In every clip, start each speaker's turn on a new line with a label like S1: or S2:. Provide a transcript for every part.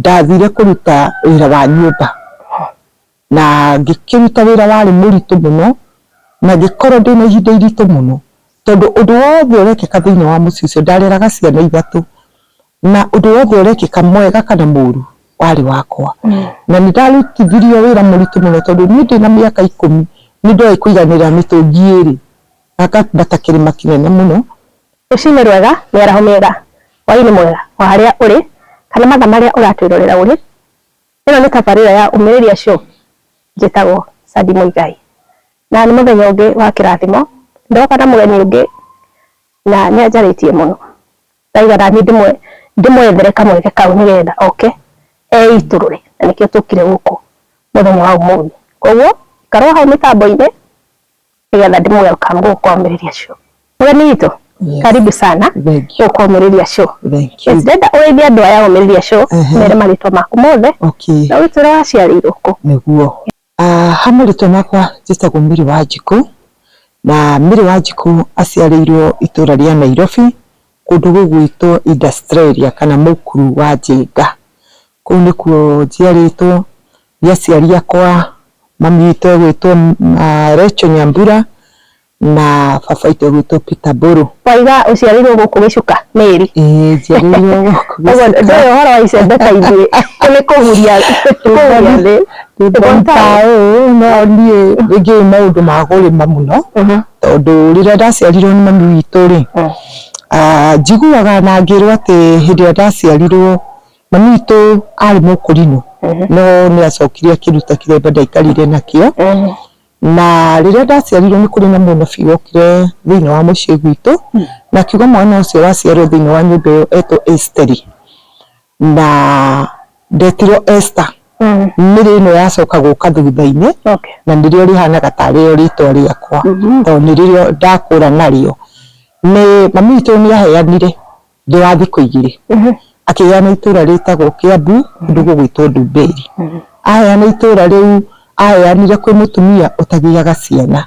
S1: ndathire kuruta wira wa nyumba na ngikiruta wira wari muritu muno na ngikoro ndina ihinda iritu muno tondu undu wothe urekeka thiini wa mucii ucio ndareraga ciana ithatu na undu wothe urekeka mwega kana muru wari wakwa na nindarutithirio wira muritu muno tondu ni ndina miaka 10 ni ndoi kuiganira mitungi iri akambata kirima kinene muno
S2: ucine rwega meraho mega waini mwega wa haria uri kana matha maria uratwirorera uri ino ni tabarira ya umiriria show njitagwo Sadi Muigai na ni muthenya ungi wa kirathimo ndoka na mugeni ungi na ni anjaritie muno ndaigana ni ndimwethere kamweke kau nigetha oke eiturure na nikio tukire guku muthenya wa umuthi koguo karwa hau mitambo-ini nigetha ndimwelcome guku umiriria show mugeni witu karibu sana guku umiriria show ndenda urithia andu aya umiriria show mere maritwa maku mothe na witwire waciarirwo ku
S1: niguo hamarĩtwa makwa njĩtagwo Mary Wanjikũ na Mary Wanjikũ aciarĩirwo itura ria Nairobi kundu gũgwĩtwo Industriaria kana Mũkuru wa Njenga kũu nĩkuo njiarĩtwo nĩ aciari akwa mami witũ egwĩtwo Rachel Nyambura na baba witũ egwĩtwo Peter Mburu.
S2: Waiga uciarirwo gũkũ Gĩcuka Mary?
S1: Njiarĩirwo gũkũ Gĩcuka.
S2: Ndũĩ ũhoro wa icembe ta ithuĩ nĩ kũhuria thĩ
S1: no niĩ rĩngĩ maũndũ ma gũrĩma mũno tondũ rĩrĩa ndaciarirwo nĩ mami witũ rĩ njiguaga na ngĩrwo atĩ hĩndĩ ĩrĩa ndaciarirwo mami witũ arĩ mũkũrinũ no nĩ acokire akĩruta kĩremba ndaikarire nakĩo na rĩrĩa ndaciarirwo nĩ kũrĩ na mũno biũ okire thĩinĩ wa mũciĩ gwitũ na akiuga mwana ũcio waciarwo thĩinĩ wa nyũmba ĩyo etwo Esteri na ndetirwo Esther Mary ĩno yacoka gũka thutha-inĩ na nĩrĩo rĩhanaga tarĩ rĩtwa rĩakwa tondũ nĩrĩo ndakũra narĩo nĩ mami witũ nĩ aheanire ndĩ wa thikũ igĩrĩ akĩheana itũra rĩtagwo Kiambu kũndũ gũgwĩtwo Ndumberi aheana itũra rĩu aheanire kwĩ mũtumia ũtagiaga ciana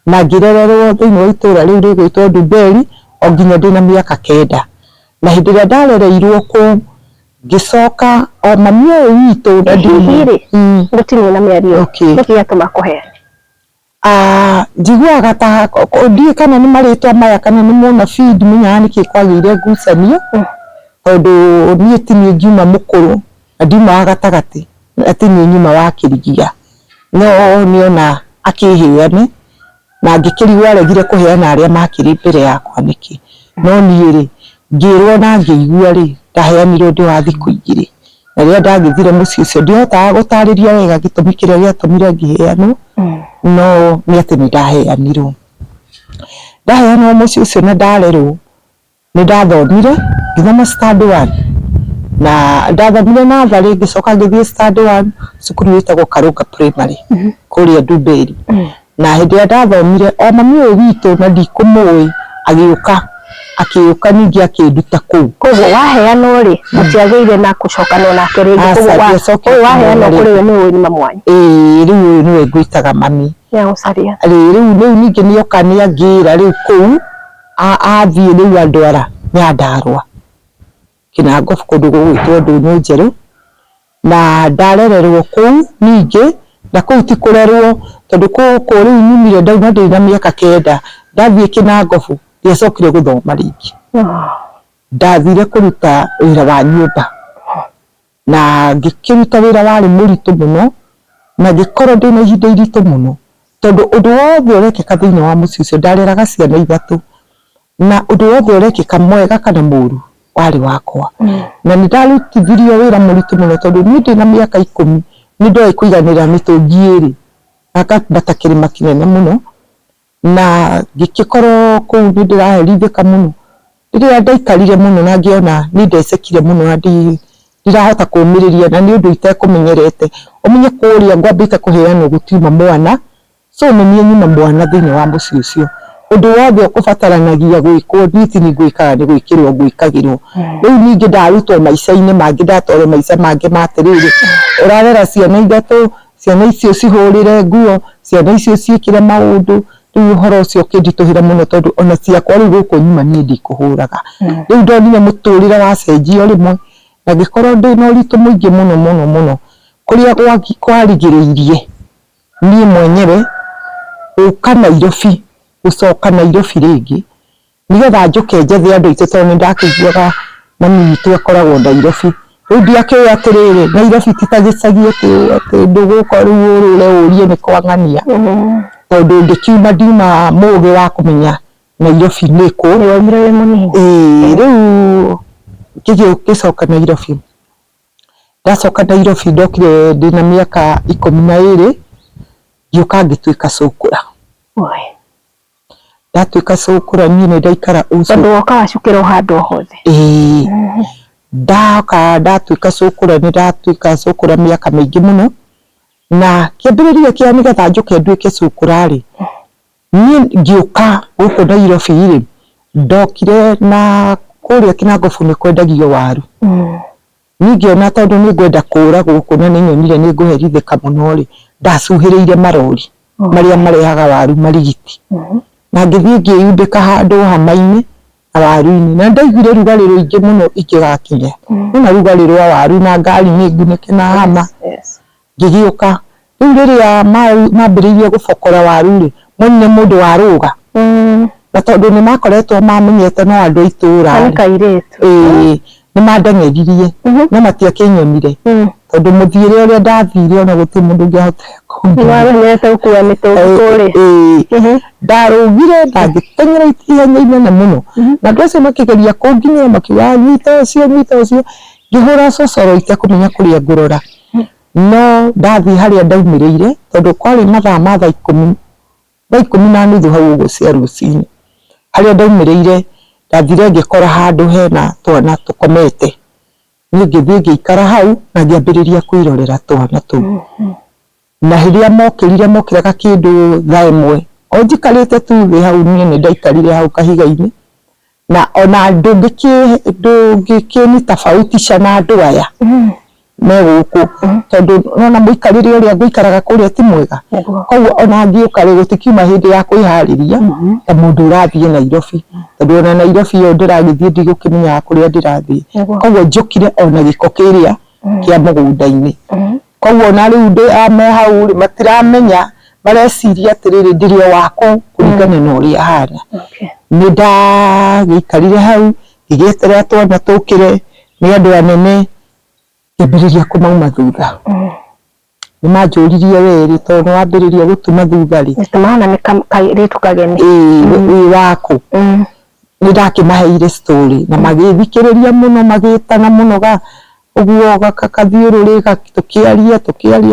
S1: na ngĩrererwo thĩinĩ wa itũra rĩu rĩgwĩtwo Ndumberi o nginya ndĩ na mĩaka 9 na hĩndĩ ĩrĩa ndarereirwo kũu ngĩcoka o mami ũyũ witũ
S2: ndĩrĩ gũtirĩ na mĩario nĩkĩ gĩatũma kũheana
S1: njiguaga ta ndiĩ kana nĩ marĩtwa maya kana nĩ mũnabii ndimenyaga nĩkĩ kwagĩire ngucanio tondũ niĩ ti niĩ ngiuma mũkũrũ na ndiumaga gatagatĩ atĩ niĩ nyuma wa Kĩrigia no nĩona akĩheane na ngĩkĩrigwo aregire kũheana arĩa makĩrĩ mbere yakwa nĩkĩ no niĩ rĩ ngĩrwo na ngĩigua rĩ ndaheanirwo ndĩ wa thikũ igĩrĩ na rĩrĩa ndagĩthire mũciĩ ũcio ndihotaga gũtarĩria wega gĩtũmi kĩrĩa gĩatũmire ngĩheanwo no nĩ atĩ nĩ ndaheanirwo mũciĩ ũcio na ndarerwo nĩ ndathomire ngĩthoma stand 1 na ndathomire natharĩ ngĩcoka ngĩthiĩ stand 1 cukuru wĩtagwo Karũnga Primary kũrĩa Ndumberi na hĩndĩ ĩrĩa ndathomire o mami ũyũ witũ na ndikũmũĩ akĩũka ningĩ akĩnduta kũu
S2: koguo waheanwo rĩ ũtiagĩire na gũcokanwo nake rĩngĩ koguo waheanwo kũrĩ we nĩ ũrĩma mwanya
S1: rĩu nĩwe ngwĩtaga mami
S2: nĩagũcaria
S1: rĩu ningĩ nĩoka nĩangĩra rĩu kũu athiĩ rĩu andwara Nyandarua Kinangofu kũndũ gũgwĩtwo Ndũnyũ Njerũ na ndarererwo kũu ningĩ na kũu ti kũrerwo tondũ kũu rĩu nyumire ndauma ndĩ na mĩaka 9 ndathiĩ Kinangofu ndiacokire gũthoma rĩngĩ ndathire kũruta wĩra wa nyũmba na ngĩkĩruta wĩra warĩ mũritũ mũno na ngĩkorwo ndĩ na ihinda iritũ mũno tondũ ũndũ wothe ũrekeka thĩinĩ wa mũciĩ ũcio ndareraga ciana ithatũ na ũndũ wothe ũrekeka mwega kana mũru warĩ wakwa na nĩ ndarutithirio wĩra mũritũ mũno tondũ niĩ ndĩ na mĩaka 10 nĩ ndoĩ kũiganĩra mĩtũngi ĩrĩ akambata kĩrĩma kĩnene mũno na ngĩkorwo kũu nĩ ndĩraherithĩka mũno rĩrĩa ndaikarire mũno na ngĩona nĩ ndecekire mũno na ndirahota kũũmĩrĩria na nĩ ũndũ itekũmenyerete ũmenye kũrĩa ngwambĩte kũheanwo gũtiuma mwana so nĩ niĩ nyuma mwana thĩinĩ wa mũciĩ ũcio ũndũ wothe ũbataranagia gwĩkwo niti nĩ gwĩkaga nĩ gwĩkĩrwo gwĩkagĩrwo rĩu ningĩ ndarutwo maica-inĩ mangĩ ndatwarwo maica mangĩ matĩrĩrĩ ũrarera ciana ithatũ ciana icio cihũrĩre nguo ciana icio ciĩkĩre maũndũ rĩu ũhoro ũcio ũkĩnditũhĩra mũno tondũ ona ciakwa rĩu gũkũ nyuma niĩ ndikũhũraga rĩu ndonire mũtũrĩre wacenjio rĩmwe na gikorwo ndina uritu muingi muno kuria kwarigiriirie nie mwenyewe uka Nairobi ucoka Nairobi ringi nigetha njuke njethe andu itu tondu ndakiguaga mami witu akoragwo Nairobi riu ndiakĩũĩ atiriri Nairobi ti ta gĩcagi ati nduguka riu urure urie ni kwang'ania tondu ndikiuma ndima mugi wa kumenya Nairobi ni ku niwaumire munini riu ngicoka Nairobi ndacoka Nairobi ndokire ndina miaka 12 ngĩũka ngĩtuĩka cukura ndatuĩka cukura niĩ nĩ ndaikara
S2: tondu woka wacukĩra handũ hothe
S1: ndatuĩka cukura nĩ ndatuĩka cukura mĩaka mĩingĩ mũno na kĩambĩrĩria kĩa nĩgetha njuke nduĩke cukura rĩ niĩ ngĩũka gũkũ Nairobi rĩ ndokire na kũrĩa Kinangobu nĩ kwendagio waru niĩ ngĩona tondu nĩ ngwenda kũra gũkũ na nĩ nyonire nĩ ngũherithĩka mũno rĩ ndacuhĩrĩire marori marĩa marehaga waru marigiti na ngĩthiĩ ngĩyundĩka handũ hama-inĩ na waru-inĩ na ndaiguire rugarĩ rũingĩ mũno ingĩgakinya na rugarĩ rwa waru na ngari nĩ ngunĩke na hama ngĩgĩũka rĩu rĩrĩa mambĩrĩirie gũbokora waru rĩ monire mũndũ warũga na tondu nĩ makoretwo mamenyete no andũ itũra nĩ mandeng'eririe no matiakĩnyonire tondu mũthiĩre ũrĩa ndathire ona gũtirĩ mũndũ ũngĩahotire ndarũgire na ngĩteng'era ihenya inene mũno na andũ acio makĩgeria kũnginyĩra makiuga nyita ũcio ngĩhũra cocoro itekũmenya kũrĩa ngũrora no ndathiĩ harĩa ndaumĩrĩire tondu kwarĩ mathaa ma thaa 10:30 hau ũguo cia rũcinĩ harĩa ndaumĩrĩire ndathire ngĩkora handũ hena twana tũkomete niĩ ngĩthiĩ ngĩikara hau na ngĩambĩrĩria kwĩrorera twana tũu na rĩrĩa mokĩraga kĩndũ thaa 1 o njikarĩte tu thĩ hau niĩ nĩ ndaikarire hau kahiga-inĩ na ona ndũngĩkĩni tofautisha na andũ aya me gũkũ tondu ona mũikarĩre ũrĩa ngũikaraga kũrĩa ti mwega koguo ona ngĩũka rĩ gũtikiuma hĩndĩ ya kwĩharĩria ta mũndũ ũrathiĩ Nairobi tondu ona Nairobi ĩyo ndĩragĩthiĩ ndigũkĩmenyaga kũrĩa ndĩrathiĩ koguo njũkire ona gĩko kĩrĩa kĩa mũgũnda-inĩ koguo ona rĩu me hau rĩ matiramenya mareciria atĩrĩrĩ ndĩrĩ o wakũ kũringana na ũrĩa hana nĩ ndagĩikarire hau ngĩgĩeterera twana tũkĩre nĩ andũ anene ngĩambĩrĩria kũmauma thutha nĩ manjũririe weri tondu wambĩrĩria gũtuma thutha rĩ
S2: nĩtũmahana nĩ kairĩtu kageni
S1: wĩ wakũ nĩ ndakĩmaheire story na magĩthikĩrĩria mũno magĩtana mũno ũguo gathiũrũrĩ tũkĩaria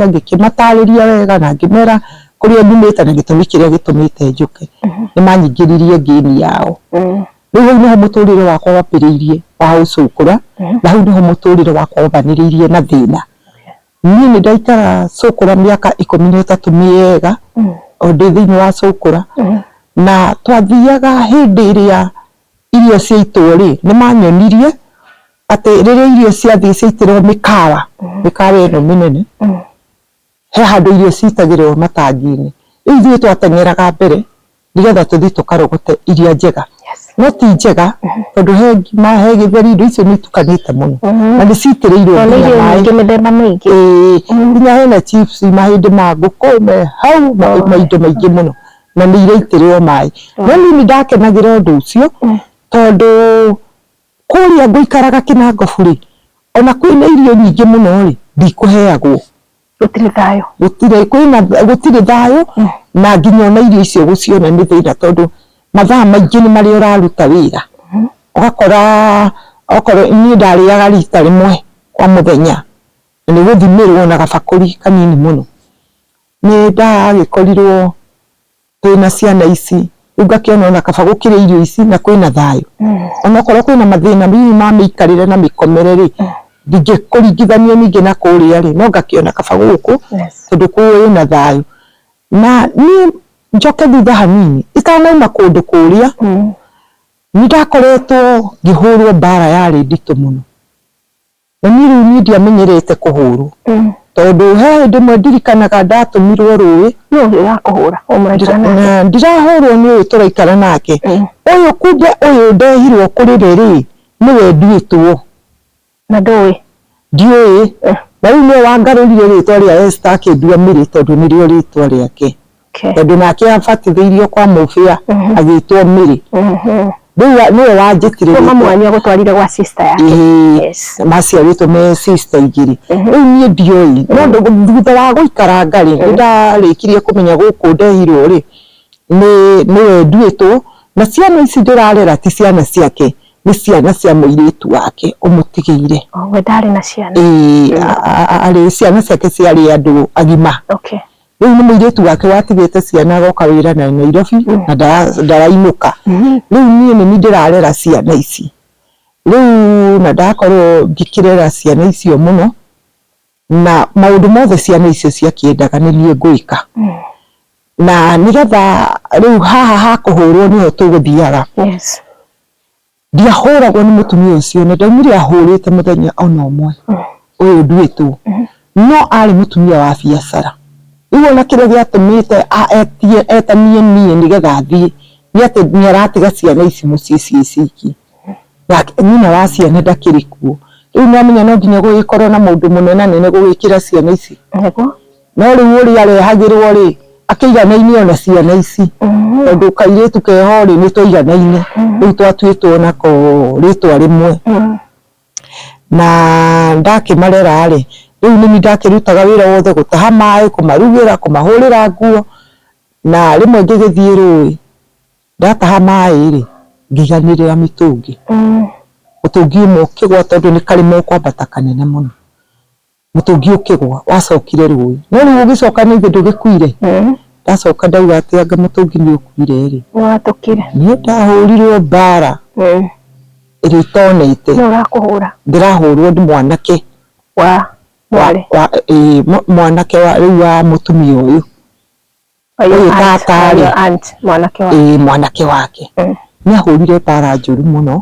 S1: ngĩkĩmatarĩria wega na ngĩmera kũrĩa nyumĩte na gĩtũmi kĩrĩa gĩtũmĩte njũke nĩ manyingĩririe ngĩni yao rĩu hau nĩho mũtũrĩre wakwa wambĩrĩirie wa ũcukũra na hau nĩho mũtũrĩre wakwa wambanĩrĩirie na thĩna niĩ nĩ ndaikara cukũra mĩaka 13 mĩega o ndĩ thĩinĩ wa cukũra na twathiaga hĩndĩ ĩrĩa irio ciaitwo rĩ nĩ manyonirie atĩ rĩrĩa irio ciathiĩ ciaitĩrwo mĩkawa ĩno mĩnene he handũ irio citagĩrwo matangi-inĩ rĩu ithuĩ twateng'eraga mbere nĩgetha tũthiĩ tũkarogote iria njega no ti njega tondu he ngima he gĩtheri indo icio nĩ itukanĩte mũno na nĩ citĩrĩirwo
S2: mĩthemba mĩingĩ
S1: nginya hena chips mahĩndĩ ma ngũkũ me hau maindo maingĩ mũno na nĩ iraitĩrwo maĩ no niĩ nĩ ndakenagĩra ũndũ ũcio tondu kũrĩa ngũikaraga Kinangobu rĩ ona kwĩna irio nyingĩ mũno rĩ ndikũheagwo gũtirĩ thayũ na nginya ona irio icio gũciona nĩ thĩna tondu mathaa maingĩ nĩ marĩa ũraruta wĩra ũgakora okorwo niĩ ndarĩaga rita rĩmwe kwa mũthenya na nĩ gũthimĩrwo na gabakũri kanini mũno nĩ ndagĩkorirwo twĩna ciana ici rĩu ngakĩona ona kaba gũkĩrĩa irio ici na kwĩna thayũ onokorwo kwĩna mathĩna mimi ma mĩikarĩre na mĩkomere rĩ ndingĩkũringithania ningĩ na kũrĩa rĩ no ngakĩona kaba gũkũ tondũ kũu wĩna thayũ na niĩ njoke thutha hanini itanauma kũndũ kũrĩa nĩ ndakoretwo ngĩhũrwo mbara yarĩ nditũ mũno na niĩ rĩu niĩ ndiamenyerete kũhũrwo tondu he hĩndĩ ĩmwe ndirikanaga ndatũmirwo rũĩ ndirahũrwo nĩ ũyũ tũraikara nake ũyũ kumbe ũyũ ndehirwo kũrĩ rĩ nĩwe nduĩtwo
S2: na ndũĩ
S1: ndiũĩ na rĩu nĩwe wangarũrire rĩtwa rĩa Esther akĩndua Mary tondũ nĩrĩo rĩtwa rĩake tondũ nake abatithĩirio kwa mũbĩa agĩtwo Mary rĩu nĩwe wanjĩtire
S2: kuma mwanya gũtwarire gwa sister yake
S1: maciarĩtwo me sister igĩrĩ rĩu niĩ ndiũĩ no thutha wa gũikara ngarĩ nĩndarĩkirie kũmenya gũkũ ndehirwo rĩ nĩwe nduĩtwo na ciana ici ndĩrarera ti ciana ciake nĩ ciana cia mũirĩtu wake ũmũtigĩire
S2: we ndarĩ na ciana
S1: arĩ ciana ciake ciarĩ andũ agima rĩu nĩ mũirĩtu wake watigĩte ciana agoka wĩra na Nairobi na ndarainũka rĩu niĩ nĩ ndĩrarera ciana ici rĩu na ndakorwo ngĩkĩrera ciana icio mũno na maũndũ mothe ciana icio ciakĩendaga nĩ niĩ ngwĩka na nĩgetha rĩu haha hakũhũrwo nĩho tũgũthiaga ndiahũragwo nĩ mũtumia ũcio na ndaumire ahũrĩte mũthenya ona ũmwe ũyũ nduĩtwo no arĩ mũtumia wa biacara rĩu ona kĩrĩa gĩatũmĩte etanie niĩ nĩgetha athiĩ nĩ atĩ nĩaratiga ciana ici mũciĩ ciĩ ciki nyina wa ciana ndakĩrĩ kuo rĩu nĩamenya no nginya gũgĩkorwo na mũndũ mũnene gũgĩkĩra ciana ici no rĩu ũrĩa arehagĩrwo rĩ akĩiganaine ona ciana ici tondũ kairĩtu keho rĩ nĩtwaiganaine rĩu twatuĩtwo nako rĩtwa rĩmwe na ndakĩmarera rĩ rĩu nĩ ndakĩrutaga wĩra wothe gũtaha maĩ kũmarugĩra kũmahũrĩra nguo na rĩmwe ngĩgĩthiĩ rũĩ ndataha maĩ rĩ ngĩiganĩrĩra mĩtũngi mũtũngi ũmwe ũkĩgwa tondũ nĩ karĩmo kwambata kanene mũno mũtũngi ũkĩgwa wacokire rũĩ no rĩu ũgĩcoka nĩ ndũgĩkuire ndacoka ndauga atĩ anga mũtũngi nĩ ũkuire rĩ
S2: watũkire
S1: niĩ ndahũrirwo mbara ĩrĩa itonete ndĩrahũrwo nĩ mwanake mwanake rĩu wa mũtumia ũyũ mwanake wake nĩahũrire mbara njũru mũno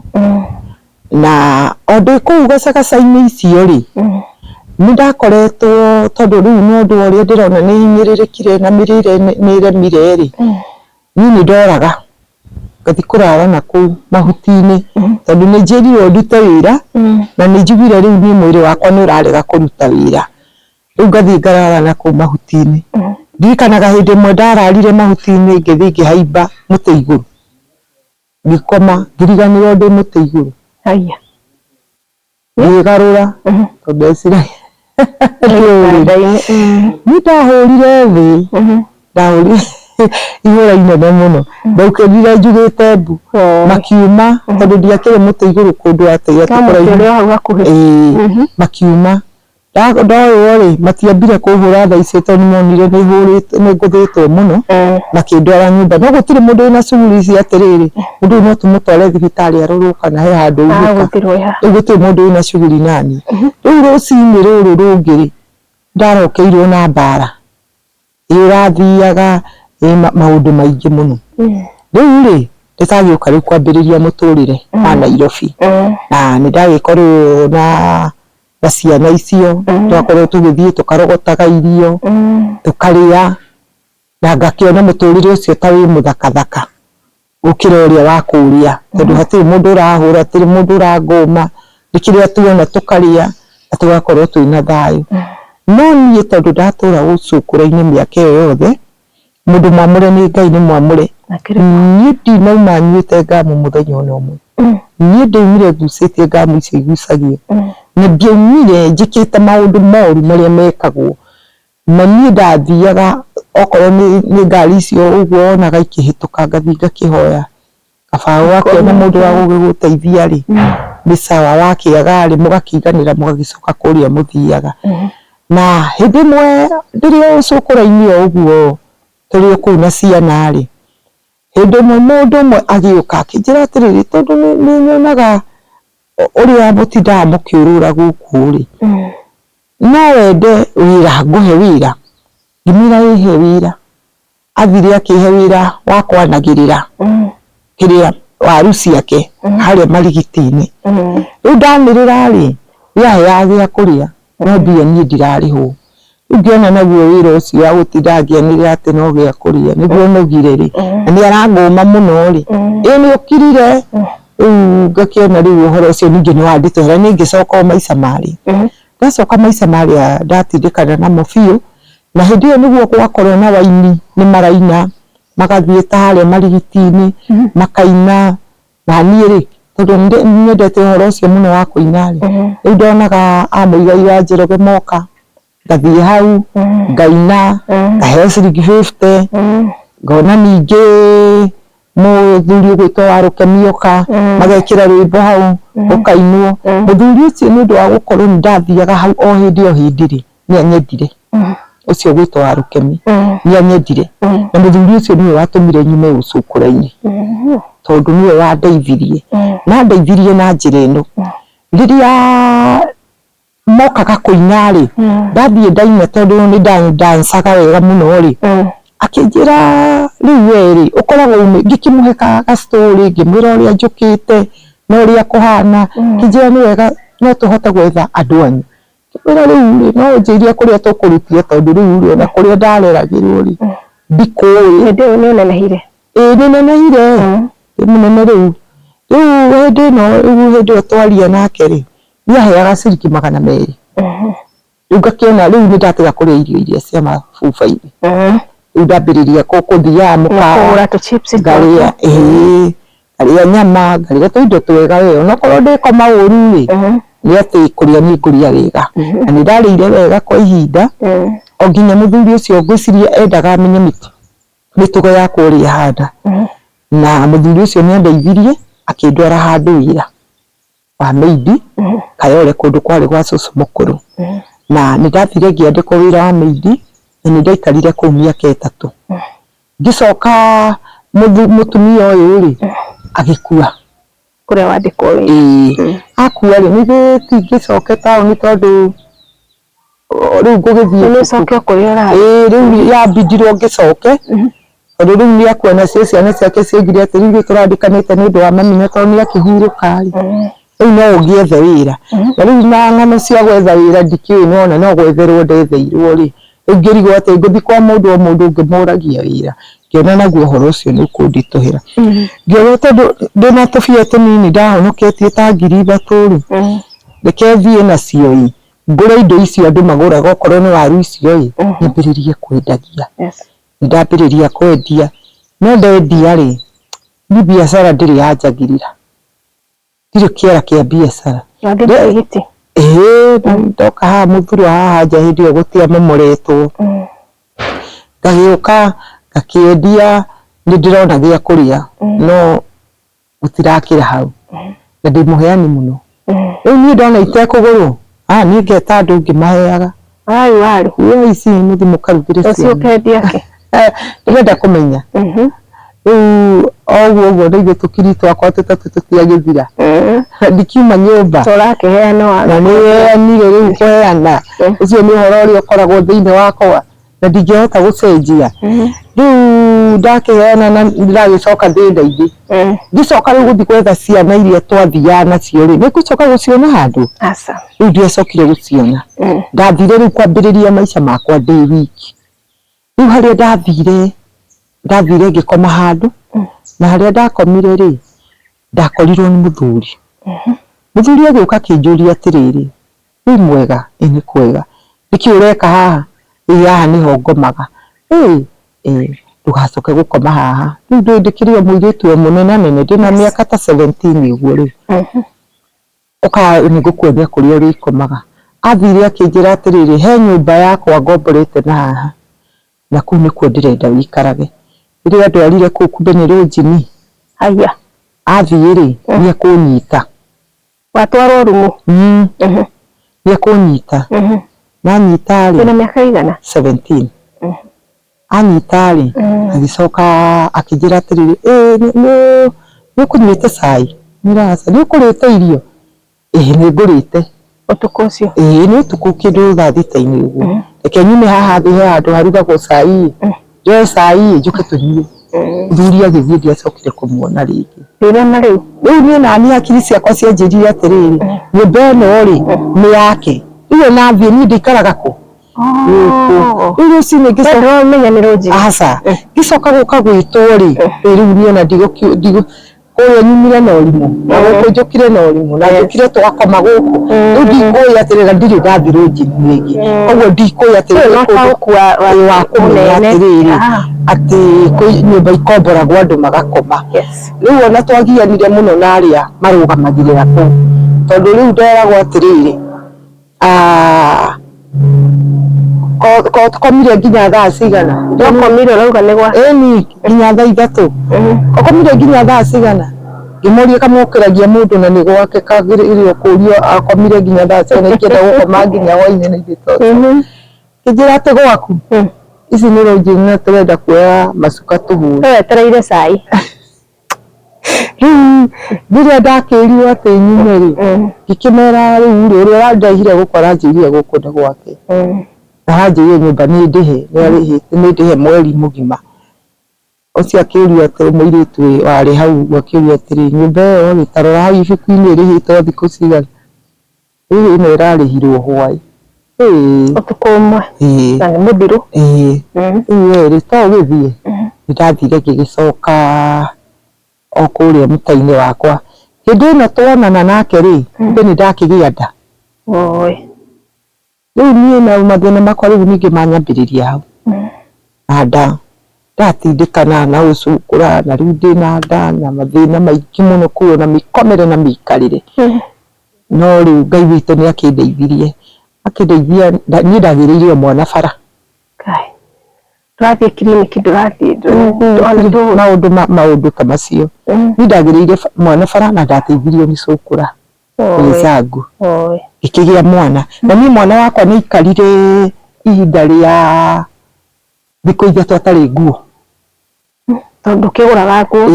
S1: na ondĩ kũu gacagaca-inĩ icio rĩ nĩndakoretwo tondũ rĩu mũndũ ũrĩa ndĩrona nĩ hinyĩrĩrĩkire na mĩrĩre nĩremire rĩ niĩ nĩndoraga ngathi kũrara na kũu mahuti-inĩ tondũ nĩnjĩrirwo ndute wĩra na nĩnjiguire rĩu niĩ mwĩrĩ wakwa nĩũrarega kũruta wĩra rĩu ngathi ngarara na kũu mahuti-inĩ ndirikanaga hĩndĩ ĩmwe ndararire mahuti-inĩ ngĩthi ngĩhaimba mũtĩ igũrũ ngĩkoma ngĩriganĩrwo ndĩ mũtĩ igũrũ ngĩgarũra tondũ ndeciragia nĩ ndahũrire thĩ ndahũrire ihũra inene mũno ndaukĩrire njugĩte mbu makiuma tondũ ndiakĩrĩ mũtĩ igũrũ kũndũ atĩ makiuma ndoywo rĩ matiambire kũhũra thaa ici tondũ nĩmonire nĩngũthĩtwo mũno makĩndwara nyũmba no gũtirĩ mũndũ wĩna cuguri ici atĩrĩrĩ mũndũ ũyũ no tũmũtware thibitarĩ arorwo kana he handũ rĩu gũtirĩ mũndũ wĩna cuguri nani rĩu rũcinĩ rũrũ rũngĩ rĩ ndarokeirwo na mbara ĩrathiaga maũndũ maingĩ mũno rĩu rĩ ndĩkagĩũka rĩu kwambĩrĩria mũtũrĩre wa Nairobi na nĩndagĩkorwo na ciana icio twakorwo tũgĩthiĩ tũkarogotaga irio tũkarĩa na ngakĩona mũtũrĩre ũcio ta wĩ mũthakathaka gũkĩra ũrĩa wa kũrĩa tondũ hatirĩ mũndũ ũrahũra hatirĩ mũndũ ũrangũma nĩ kĩrĩa tuona tũkarĩa na tũgakorwo twĩna thayũ no niĩ tondũ ndatũra gũcũkũra-inĩ mĩaka ĩyo yothe mũndũ mwamũre nĩ Ngai nĩ mwamũre niĩ ndinauma nyuĩte ngamu mũthenya ona ũmwe niĩ ndaumire ngucĩtie ngamu icio igucagio na ndiaumire njĩkĩte maũndũ moru marĩa mekagwo na niĩ ndathiaga okorwo nĩ ngari icio ũguo onaga ikĩhĩtũka ngathi ngakĩhoya kabaũ wakĩona mũndũ wa gũgũteithia rĩ nĩ sawa wakĩaga rĩ mũgakĩiganĩra mũgagĩcoka kũrĩa mũthiaga na hĩndĩ ĩmwe ndĩrĩ ũcũkũra-inĩ o ũguo tũrĩ kũu na ciana rĩ hĩndĩ ĩmwe mũndũ ũmwe agĩũka akĩnjĩra atĩrĩrĩ tondũ nĩ nyonaga ũrĩa mũtindaga mũkĩũrũra gũkũ rĩ no wende wĩra ngũhe wĩra ngĩmwĩra ĩhe wĩra athire akĩhe wĩra wa kwanagĩrĩra kĩrĩa waru ciake harĩa marigiti-inĩ rĩu ndanĩrĩra rĩ yaheaga gĩa kũrĩa no mbia niĩ ndirarĩhwo rĩu ngĩona naguo wĩra ũcio wa gũtinda ngĩanĩrĩra atĩ no gĩa kũrĩa nĩguo nogire rĩ na nĩ arangũma mũno rĩ ĩ nĩ ũkirire ngakiona riu uhoro ucio ningi ni wanditwara ningi coka maica mari ndacoka maica mari ndatindikana namo biu na hindi iyo niguo gwakorwo na waini ni maraina magathie taharia marigitini makaina na niĩ tondu nĩndete uhoro ucio muno wa kuina riu ndonaga Muigai wa Njoroge moka ngathie hau ngaina ngaheo ciringi 50 ngona ningi muthuri ugwitwo wa Rukemi oka magekira rwimbo hau ukainwo muthuri ucio ni ndu wa gukorwo ndathiaga hau o hindi ri ni anyendire ucio ugwitwo wa Rukemi ni anyendire na muthuri ucio niwe watumire nyume ucukura-ini tondu niwe wandeithirie na ndeithirie na njira ino riria mokaga kuina ri ndathie ndaina tondu ni dansaga wega muno ri akinjira riu weri ukoragwo ngikimuhe ka story ngimwira uria njukite no uria kuhana kinjira ni wega no tuhote gwetha andu anyu ngimwira riu no njiria kuria tukurutia tondu riu ri na kuria ndareragirwo ri ndikui ndio ni nenehire ni nenehire munene riu hindi no hindi twaria nake ri ni aheaga ciringi 200 riu ngakiona riu ni ndatiga kuria irio cia mabuba-ini ndambiriria kuthia mukawa
S2: to chips
S1: ngaria ngaria nyama ngaria tuindo twega we no korwo ndikoma uru ri ni ati kuria ni nguria wega na ni ndarire wega kwa ihinda o nginya muthuri ucio ngwiciria endaga amenye mitugo ya kuria handa na muthuri ucio ni andeithirie akindwara handu wira wa meidi Kayole kundu kwari gwa cucu mukuru na ni ndathire ngiandikwo wira wa meidi na ni ndaikarire kuu miaka 3 ngicoka mutumia uyu ri agikua
S2: kuria wandikwo
S1: akua ri ni ngicoke tauni tondu riu ngugithie
S2: ni coke kuria ra
S1: riu yambindirwo ngicoke tondu riu ni akuona ciana ciake ciengire ati riu turandikanite ni ndu wa mami tondu ni akihuruka ri riu no ungiethe wira na riu na ng'ano cia gwetha wira ndikiui nona no gwetherwo ndetheirwo ri ngirigwo ati nguthi kwa mundu o mundu ngimuragia wira ngiona naguo horo ucio ni ukundituhira ngiona tondu ndina tufia tunini ndahonoketie ta 3,000 ri reke thie nacio i ngure indo icio andu maguraga okorwo ni waru icio i nyambiririe kwendagia ndambiriria kwendia no ndendia ri ni biashara ndiri yanjagirira ndiri kiera kia biashara
S2: ngigiti
S1: ndoka haha muthuri haha nja hindi iyo gutia momoretwo ngagiuka ngakiendia ni ndirona gia kuria no gutirakira hau na ndi muheani muno riu ni ndona itekugurwo ni ngeta andu ngimaheaga
S2: wari
S1: ici muthi mukarugire
S2: cio kendia ke
S1: ndenda kumenya riu oguo ndio tukiri twakwa tutatu tutiagithira ndikiuma nyumba
S2: turakiheana
S1: na ni riu kuheana ucio ni uhoro uria ukoragwo thiini wakwa na ndingihota gucenjia riu ndakiheana na ndiragicoka thinda-ini ngicoka riu guthi gwetha ciana iria twathia nacio ri nigucoka guciona handu riu ndiacokire guciona ndathire riu kwambiriria maica makwa ndi wiki riu haria ndathire ngikoma handu na haria ndakomire ri ndakorirwo ni muthuri muthuri agiuka akinjuria atiriri wi mwega ni kwega niki ureka haha haha niho ngomaga ndugacoke gukoma haha riu ndikirio muiritu munene nene ndina miaka ta 17 iguo riu uka nigukuonia kuria urikomaga athire akinjira atiriri he nyumba yakwa ngomborete na haha na kuu nikuo ndirenda wikarage riria ndwarire kuu kumbe ni rujini
S2: haya
S1: athie ri ni akunyita
S2: watwarwo rumu
S1: ni akunyita na nyita ri
S2: na miaka igana
S1: 17 anyita ri agicoka akinjira atiriri ni kunyite cai nirasa ni kurite irio ni ngurite
S2: utuku ucio
S1: ni utuku kindu thathita-ini uguo reke nyume haha thi he handu harugagwo cai njoe cai njuke tunyue thuri agithie ndiacokire kumuona ringi
S2: ndirona riu
S1: ni nani akiri ciakwa cianjirire atiriri nyumba ino ri ni yake iyo nathie ni ndikaraga ku riu cini
S2: ngicoka menya ni ruji
S1: aca ngicoka guka gwitwo ri riu niona uyu nyumire na urimu na njukire na urimu na njukire twakoma guku riu ndikuya atirira ndiri ndathi rujini ringi koguo ndikuya atirira wa kumenya atiriri ati kwi nyumba ikomboragwo andu magakoma riu ona twagianire muno na aria marugamagirira kuu tondu riu nderagwo atiriri ko tukomire nginya thaa cigana
S2: ndokomire urauga ni gwa
S1: eni nginya thaa 3 ukomire nginya thaa cigana ngimuria kamukiragia mundu na ni gwake kagiririo kurio akomire nginya thaa cigana ikienda gukoma nginya hwaini na ithito kijira ati gwaku ici ni rujini turenda kuoya macuka tuhure
S2: wetereire cai
S1: Ndiria ndakirirwo ati nyume ri ngikimera riu ri uria ndahire gukora njirire gukunda gwake na hanjire nyumba ni ndihe ni ndihe mweri mugima ucio akiuria ati muiritu wari hau akiuria atiri nyumba iyo gitarora hau ibuku-ini rihitwo thiku cigana ino irarihirwo hwai
S2: utuku umwe na ni muthiru
S1: ri to githie ndathire ngigicoka o kuria muta-ini wakwa hindi ino twonana nake ri ndi ni ndakigia nda riu nie na mathina makwa riu ningi manyambiriria hau na nda ndatindikana na ucukura na riu ndina nda na mathina maingi muno kuona mikomere na miikarire no riu Ngai witu ni akindeithirie ni ndagiriire mwana bara
S2: turathie kiriniki ndurathie
S1: maundu ta macio ni ndagiriire mwana bara na ndateithirio ni cukura zangu ikigia mwana na ni mwana wakwa ni ikarire ihinda ria thiku ithatu atari nguo
S2: tondu kiguraga nguo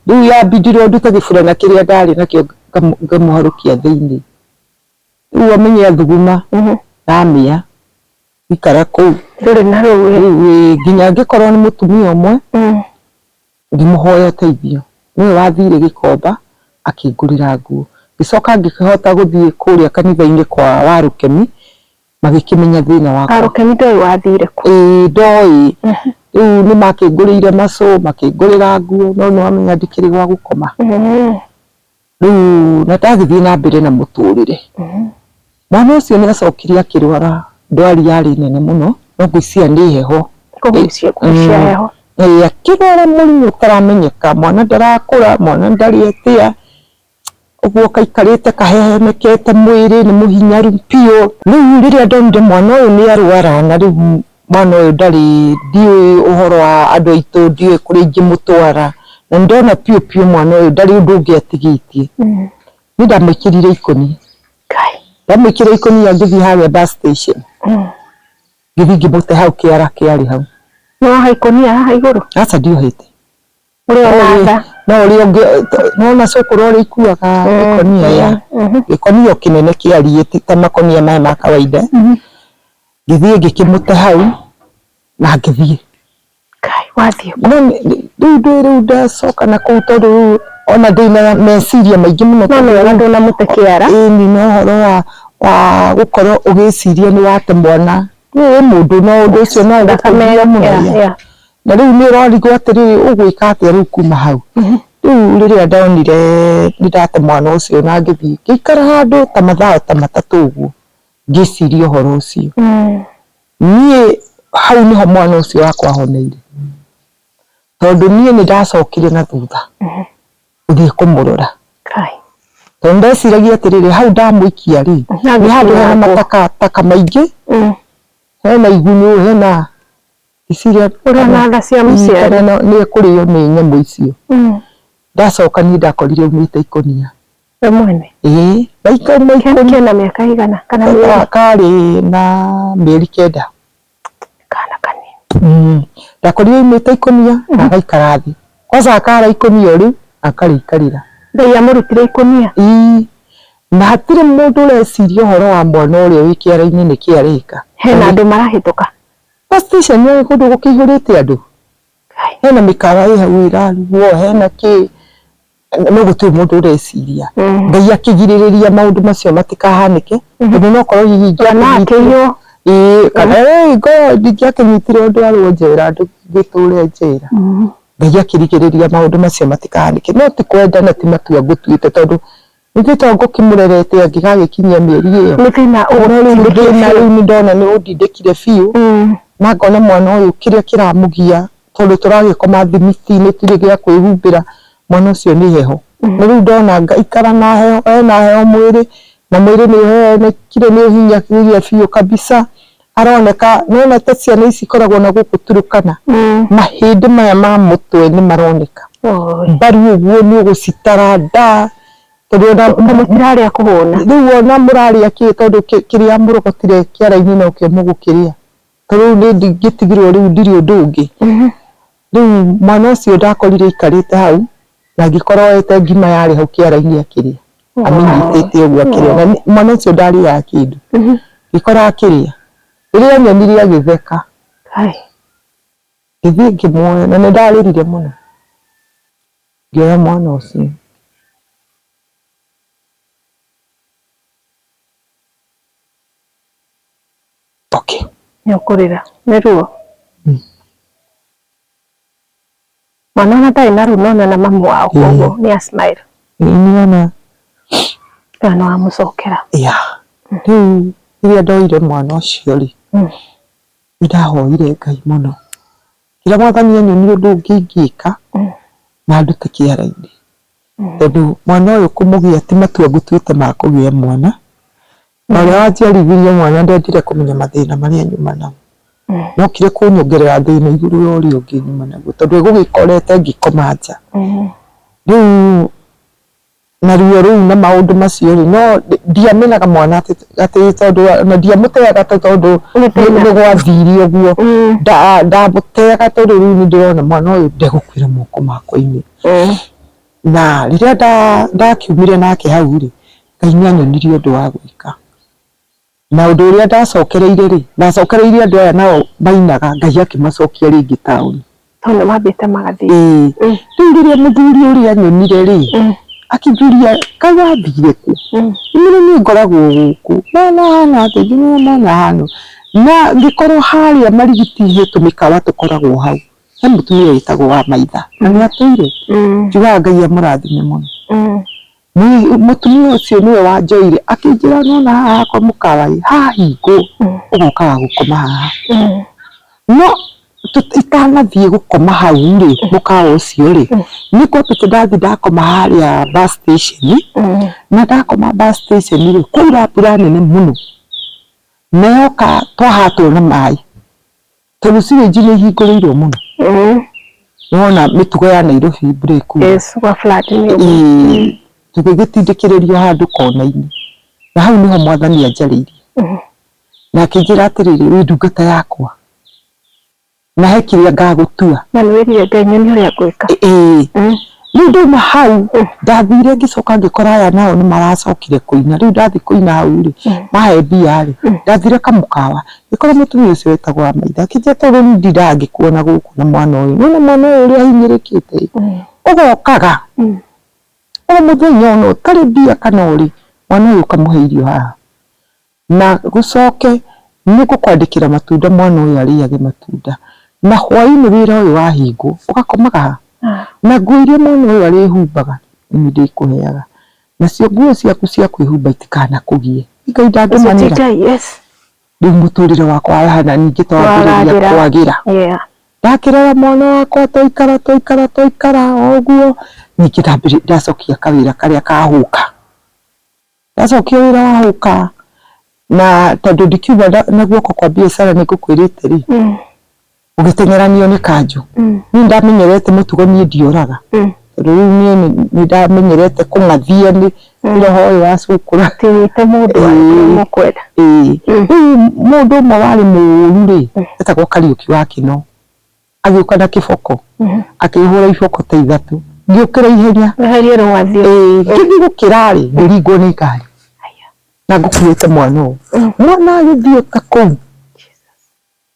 S1: riu yambindirwo ndute giburana kiria ndari nakio ngamuharukia thiini riu amenye thuguma ndamia ikara kuu
S2: nduri na ruwi
S1: nginya ngikorwo ni mutumia umwe ngimuhoya teithio niwe wathire Gikomba akingurira nguo gicoka ngikihota guthie kuria kanitha-ini kwa Warukemi magikimenya thina wakwa
S2: Warukemi ndoi wathire ku
S1: ndoi riu ni makingurire macu makingurira nguo no amenya ndikiri gwa gukoma riu na ndathithie na mbere na muturire mwana ucio ni acokirie akirwara ndwari yari nene muno no ngwiciria ni heho
S2: heho
S1: akirwara murimu utaramenyeka mwana ndarakura mwana ndarietia uguo kaikarite kahehemekete mwiri ni muhinyaru pio riu riria ndonire mwana uyu ni arwara na riu mwana uyu ndari ndiui uhoro wa andu aitu ndiui kuri ngimutwara na ndona pio mwana uyu ndari undu ungi atigitie ni ndamwikirire ikoni ndamwikire ikoni ngithii haria bus station ngithii ngimute hau kiara kiari hau
S2: no haikonia haha iguru
S1: aca ndiohete no uri ungi no na cukuru uri ikuaga ikonia ya ikonia kinene kiarie ta makonia maya ma kawaida ngithii ngikimute hau na ngithii
S2: wathie
S1: riu ndacoka na kuu tondu ona ndina meciria maingi muno
S2: no ndona mute kiara
S1: ni no horo wa gukorwo ugiciria ni wate mwana ni mundu no undu ucio no ndakamera muno na riu ni urarigwo atiri ugwika atia riu kuma hau riu riria ndonire ni ndate mwana ucio na ngithii ngikara handu ta mathaa ta matatu uguo ngiciria uhoro ucio nie hau niho mwana ucio wakwa ahoneire tondu nie ni ndacokire na thutha uthie kumurora tondu ndeciragia atiriri hau ndamwikia ri ni handu hena matakataka maingi hena igunyu hena iciria
S2: uria na tha cia muciari
S1: ni kurio ni nyamu icio ndacoka ni ndakorire umite ikonia
S2: we mwene
S1: baikauma ikonia
S2: na miaka igana kana
S1: kari na mieri 9
S2: kana kanini
S1: ndakorire umite ikonia na gaikara thi kwanza akara ikonia riu akarikarira
S2: Ngai amurutire ikonia
S1: na hatire mundu ureciria uhoro wa mwana uria wi kiara-ini ni kiarika
S2: hena andu marahituka
S1: bus station ni kundu gukihurite andu hena mikawa ĩ hau ĩrarugwo hena ki no gutiri mundu ureciria Ngai akigiririria maundu macio matikahanike tondu no korwo hihingia
S2: nake yo
S1: kana God ndiakinyitire undu arwo njera ndu giture njera Ngai akirigĩrĩria maũndũ macio matikahanĩke. No ti kwenda na ti matua ngũtuĩte tondũ nĩ to ngũkĩmũrerete angĩgagĩkinyia mĩeri ĩyo. Nĩ thĩna rĩu nĩ ndona nĩ ũndindĩkire biũ na ngona mwana ũyũ kĩrĩa kĩramũgia tondũ tũragĩkoma thimiti-inĩ tũrĩ gĩa kwĩhumbĩra, mwana ũcio nĩ heho. Na rĩu ndona ngaikara na heho, ena heho mwĩrĩ na mwĩrĩ nĩ ũhonekire nĩ ũhinyĩrĩirie biũ kabisa. Aroneka nona ta ciana ici ikoragwo na gũkũ Turukana, mahĩndĩ maya ma mũtwe nĩ maroneka. Mbaru ũguo nĩ ũgũcitara nda tondũ ona mũtirarĩa kũhũna. Rĩu ona mũrarĩa kĩ tondũ kĩrĩa mũrogotire kĩara-inĩ no kĩo mũgũkĩrĩa. Tondũ nĩ ngĩtigirwo rĩu ndirĩ ũndũ ũngĩ. Rĩu mwana ũcio ndakorire aikarĩte hau na angĩkorwo ete ngima yarĩ hau kĩara-inĩ akĩrĩa. Amĩnyitĩte ũguo akĩrĩa. Na mwana ũcio ndarĩaga kĩndũ. Ngĩkora akĩrĩa. Rĩrĩa anyonire agĩtheka. Ngĩthiĩ ngĩmuoya na nĩ ndarĩrire mũno. Ngĩoya mwana ũcio. Okay. Nĩ ũkũrĩra. Nĩ ruo. Mwana ona ndarĩ na ruo nona na mamu wao koguo nĩ a smile. Nĩona. Kana wamũcokera. Rĩu rĩrĩa ndoire mwana ũcio rĩ, nĩndahoire Ngai mũno. Kĩrĩa Mwathani anyonie ũndũ ũngĩ ingĩka na ndute kĩara-inĩ. Tondũ mwana ũyũ kũmũgĩa ti matua ngũtuĩte ma kũgĩa mwana. Na ũrĩa wanjiarithirie mwana ndendire kũmenya mathĩna marĩa nyuma namo. Nokire kũnyongerera thĩna igũrũ ya ũrĩa ũngĩ nyuma naguo tondũ egũgĩkorete ngĩkoma nja. Rĩu na ruo rũu na maũndũ macio rĩ no ndiamenaga mwana atĩ tondũ na ndiamũteaga tondũ nĩ gwathire ũguo. Ndamũteaga tondũ rĩu nĩ ndĩrona mwana ũyũ ndegũkuĩra moko makwa-inĩ. Na rĩrĩa ndakiumire nake hau rĩ, Ngai nĩanyonirie ũndũ wa gwĩka. Na ũndũ ũrĩa ndacokereire rĩ, ndacokereirie andũ aya nao mainaga Ngai akĩmacokia rĩngĩ taũni. Tondũ mambĩte magathiĩ. Rĩu rĩrĩa mũthuri ũrĩa anyonire rĩ, akĩnjuria Ngai wathire kũ? Niĩ ngoragwo gũkũ. Mwana hana atĩ nginya mwana hana. Na ngĩkorwo harĩa marigiti tũmĩkawa tũkoragwo hau. He mũtumia wĩtagwo wa maitha. Na nĩ atũire. Njugaga Ngai amũrathime mũno. Mũtumia ũcio nĩwe wanjoire akĩnjĩra nona haha kwa mũkawa haha hingũ ũgokaga gũkoma haha. No itanathiĩ gũkoma hau rĩ, mũkawa ũcio rĩ, nĩ kwambĩte ndathi ndakoma harĩa bus station. Na ndakoma bus station rĩ, kwaura mbura nene mũno. Na yoka twahatwo na maĩ. Tondũ sewage nĩ ihingũrĩirwo mũno. Nĩwona mĩtugo ya Nairobi break. Yes, kwa flat nĩ. Tũgĩgĩtindĩkĩrĩrio handũ kona-inĩ. Na hau nĩho Mwathani anjarĩirie. Na akĩnjĩra atĩrĩrĩ, wĩ ndungata yakwa. Na he kĩrĩa ngagũtua. Na nĩ wĩrire Ngai nyonie ũrĩa ngwĩka. Rĩu ndauma hau ndathire ngĩcoka ngĩkora aya nao nĩ maracokire kũina. Rĩu ndathi kũina hau rĩ, mahe mbia rĩ, ndathire kamũkawa. Ngĩkora mũtumia ũcio wĩtagwo wa maitha. Akĩnjĩra tondũ nĩ ndirangĩkuona gũkũ na mwana ũyũ. Nona mwana ũyũ ũrĩa ahinyĩrĩkĩte. Ũgokaga. O mũthenya ona ũtarĩ mbia kana ũrĩ, mwana ũyũ ũkamũhe irio haha. Na gũcoke nĩ ngũkwandĩkĩra matunda mwana ũyũ arĩage matunda. Na hwaĩ-inĩ wĩra ũyũ wahingwo, ũgakomaga haha. Na nguo iria mwana ũyũ arĩhumbaga nĩ ndĩkũheaga. Nacio nguo ciaku cia kwĩhumba itikanakũgie. Ngai ndangĩmanĩra. Rĩu mũtũrĩre wakwa wahana ningĩ twambĩrĩria kwagĩra. Ndakĩrora mwana wakwa twaikara ũguo. Ningĩ ndacokia kawĩra karĩa kahũka. Ndacokia wĩra wahũka na tondũ ndikiuga na guoko kwa biacara nĩ ngũkwĩrĩte rĩ. Ũgĩtengeranio nĩ kanjũ. Niĩ ndamenyerete mũtugo niĩ ndioraga. Tondũ rĩu niĩ nĩ ndamenyerete kũng'athia nĩ roho ũyũ wa cukura. Tinyite mũndũ mũkwenda. Rĩu mũndũ ũmwe warĩ mũũru rĩ, etagwo Kariũki wa Kĩno. Agĩũka na kĩboko. Akĩhũra iboko ta ithatũ. Ngĩũkĩra ihenya. Eherie rũgwathio. Ngĩthiĩ gũkĩra rĩ, ngĩringwo nĩ ngari. Na ngũkuĩte mwana ũyũ. Mwana agĩthiĩ ta kũu.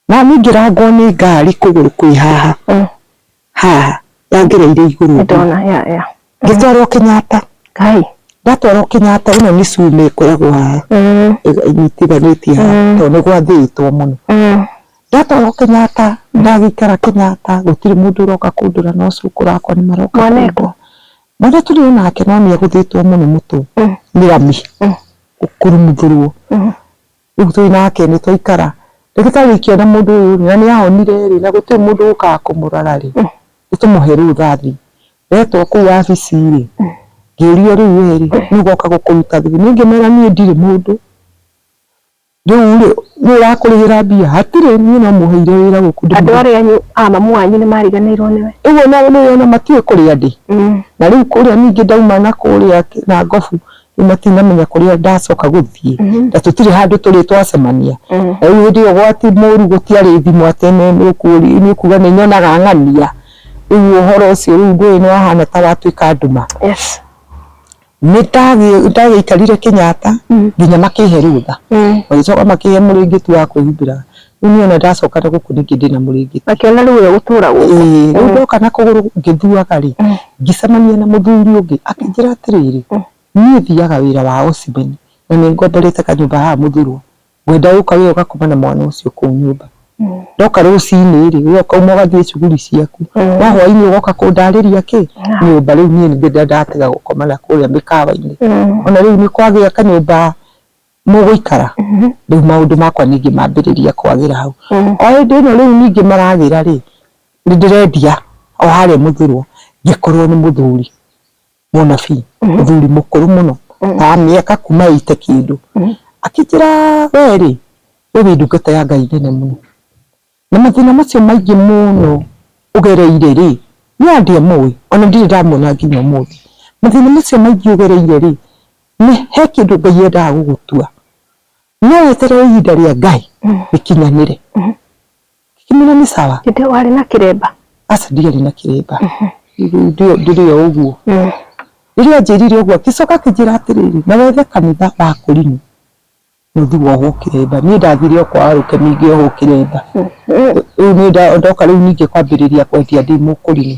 S1: Na niĩ ngĩrangwo nĩ ngari kũgũrũ kwĩ haha. Haha yangereire igũrũ. Ndona ngĩtwarwo Kenyatta. Ndatwarwo Kenyatta ĩno nĩ cuma ĩkoragwo haha. Ĩnyitithanĩtie haha tondũ nĩ gwathĩtwo mũno. Ndatwarwo Kenyatta ndagikara Kenyatta gutiri mundu uroka kundura no cukuru akwa ni maroka
S2: Mwaneko
S1: mwana turi nake no ni aguthitwo muno mutu mirami kurumuthurwo turi nake ni twaikara ndagitari kiona mundu uyu na ni ahonire ri na gutiri mundu uka kumurara ri itumuheru thathi retwo ku wabici ri ngirio riu ri nigoka gukuruta thibi ningi mera ni ndiri mundu riu ni urakurihira mbia hatire ni no muheire wira guku
S2: andu ari anyu mamu wanyu ni mariganirwo niwe
S1: iwe na matiwe kuria ndi na riu kuria ningi ndauma na kuria na ngofu matinamenya kuria ndacoka guthie na tutiri handu turi twacemania riu ndio gwati muru gutiari thimu atene ni kuga ni nyonaga ng'ania riu uhoro ucio riu ndui ni wahana ta watuika nduma
S2: yes
S1: ndagiikarire Kenyatta nginya makihe rutha magicoka makihe muringiti wa kwihumbira ni ona ndacoka na guku ningi ndina muringiti
S2: makiona riu gutura guku
S1: riu ndoka na kuguru ngithuaga ri ngicemania na muthuri ungi akinjira atiriri ni thiaga wira wa ocimeni na ni ngomborete kanyumba ha muthurwo ngwenda uka we ugakoma na mwana ucio ku nyumba ndoka rucini ri we ukauma ugathie cuguri ciaku na hwaini ugoka kundariria ki nyumba riu ni ngenda ndatiga gukoma na kuria mikawa-ini ona riu ni kwagia kanyumba muguikara riu maundu makwa ningi mambiriria kwagira hau o hindi ino riu ningi maragira ri ni ndirendia o haria muthurwo ngikorwo ni muthuri munabii muthuri mukuru muno ta miaka kuma ite kindu akijira weri we ndungata ya Ngai nene muno na mathina macio maingi muno ugereire ri ni andie mui ona ndiri ndamona nginya muthi mathina macio maingi ugereire ri ni he kindu Ngai endaga gugutua no weterere ihinda ria Ngai ikinyanire kimina ni sawa
S2: ndio wari na kiremba
S1: asa ndiari na kiremba ndio uguo riria njirire uguo kicoka kijira atiriri na wethe kanitha wa kurinu nuthurwo gukiremba ni ndathire kwa aruke ningi o gukiremba ni ndoka riu ningi kwambiriria kwendia ndi mukurinu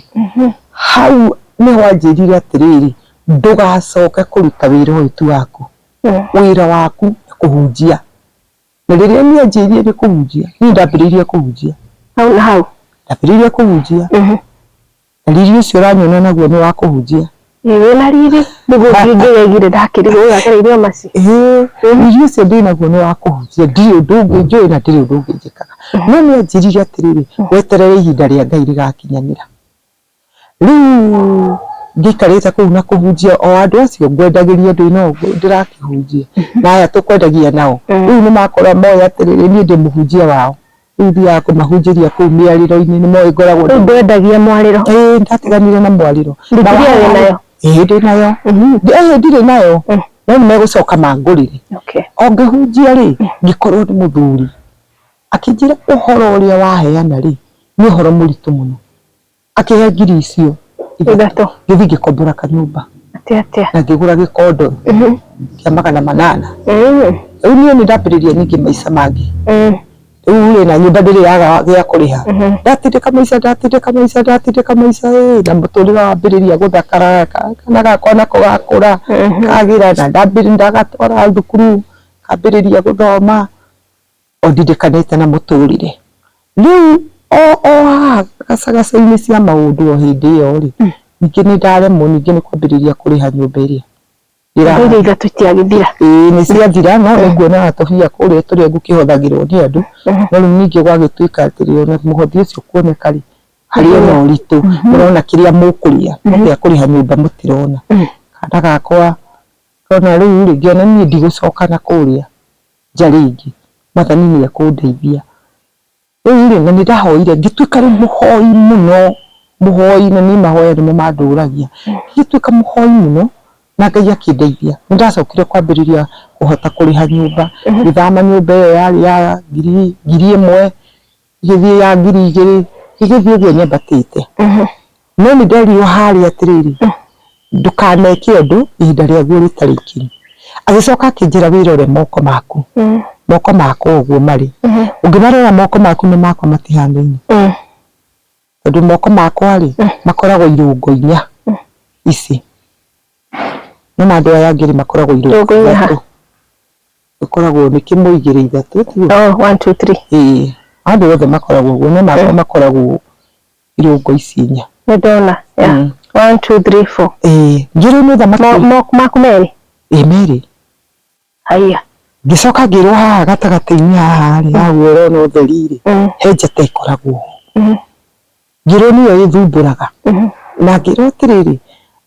S1: hau ni wanjirire atiriri ndugacoke kuruta wira uyu tu waku wira waku kuhunjia na riria ni anjirire ni kuhunjia ni ndambiririe kuhunjia
S2: hau
S1: ndambiririe kuhunjia na riri ucio uranyona naguo ni wa kuhunjia
S2: iwe na riri ndugu ngigegire ndakirirwo yagereire maci
S1: riri ucio ndinaguo ni wa kuhunjia ndirĩ ũndũ ũngĩ njũĩ na ndirĩ ũndũ ũngĩ njĩkaga no nĩ anjĩrire atiriri weterere ihinda rĩa Ngai rĩgakinyanĩra riu ngikarĩte kũu na kũhunjia o andũ acio ngwendagĩria andũ ino ndirakĩhunjia na aya tũkwendagia nao riu nĩ makora moya atiriri niĩ ndĩ mũhunjia wao riu thiaga kũmahunjĩria kũu mĩarĩro-inĩ nĩ moĩ ngoragwo
S2: riu ndwendagia mwarĩro
S1: ndatiganire na mwarĩro
S2: ndikiria nayo
S1: ndi nayo ndirĩ nayo no nĩ megũcoka mangũrĩre o ngĩhunjia ri ngikorwo nĩ mũthuri akĩnjĩra ũhoro ũrĩa waheana ri nĩ ũhoro mũritũ mũno akĩhe ngiri icio ithatũ gĩthiĩ ngĩkombora kanyũmba na ngĩgũra gĩkondo kĩa 800 rĩu niĩ nĩ ndambĩrĩria ningĩ maica mangĩ rĩu na nyũmba ndĩrĩ yaga gĩa kũrĩha ndatindĩka maica na mũtũrĩre wambĩrĩria gũthakara kana gakwa nako gakũra kagira na ndagatwara thukuru kambĩrĩria gũthoma o ndindĩkanĩte na mũtũrĩre rĩu o gacagaca-inĩ cia maũndũ o hĩndĩ ĩyo rĩ ningĩ nĩ ndaremwo ningĩ nĩ kwambĩrĩria kũrĩha nyũmba ĩrĩa
S2: iria ithatũ ciagithira
S1: nĩ ciathira no nĩ nguonaga tũbia kũrĩa tũrĩa ngũkĩhũthagĩrwo nĩ andũ no rĩu ningĩ gwagĩtuĩka atĩrĩ ona mũhothi ũcio kuoneka rĩ harĩ ona ũritũ mũrona kĩrĩa mũkũrĩa gĩa kũrĩha nyũmba mũtirona kana gakwa ona rĩu rĩ ngĩona niĩ ndigũcoka na kũrĩa nja rĩngĩ Mwathani nĩ ekũndeithia rĩu rĩ na nĩ ndahoire ngĩtuĩka rĩu mũhoi mũno mũhoi na niĩ mahoya nĩmo mandũragia ngĩtuĩka mũhoi mũno na Ngai akĩndeithia nĩ ndacokire kwambĩrĩria kũhota kũrĩha nyũmba ngĩthama nyũmba ĩyo yarĩ ya ngiri ĩmwe igĩthiĩ ya ngiri igĩrĩ igĩthiĩ ũguo nyambatĩte no nĩ nderirwo harĩa atĩrĩrĩ ndũkaneke ũndũ ihinda rĩaguo rĩtarĩ ikinyu agĩcoka akĩnjĩra wĩrore moko maku moko makwa ũguo marĩ ũngĩmarora moko maku nĩ makwa matihanaine tondũ moko makwa rĩ makoragwo irũngo inya ici no na andũ aya angĩ makoragwo irũngo ithatũ ikoragwo nĩ kĩmwe igĩrĩ ithatũ
S2: 1 2 3
S1: andu othe makoragwo guo no makoragwo irungo isinya
S2: ndona 1 2 3 4
S1: ngiru no thamaki
S2: makumeri
S1: meri
S2: haya
S1: gicoka ngirwo haha gatagati-ini haha ri haguo no theriri he njata ikoragwo ngirwo niyo ithumburaga na ngirwo atiriri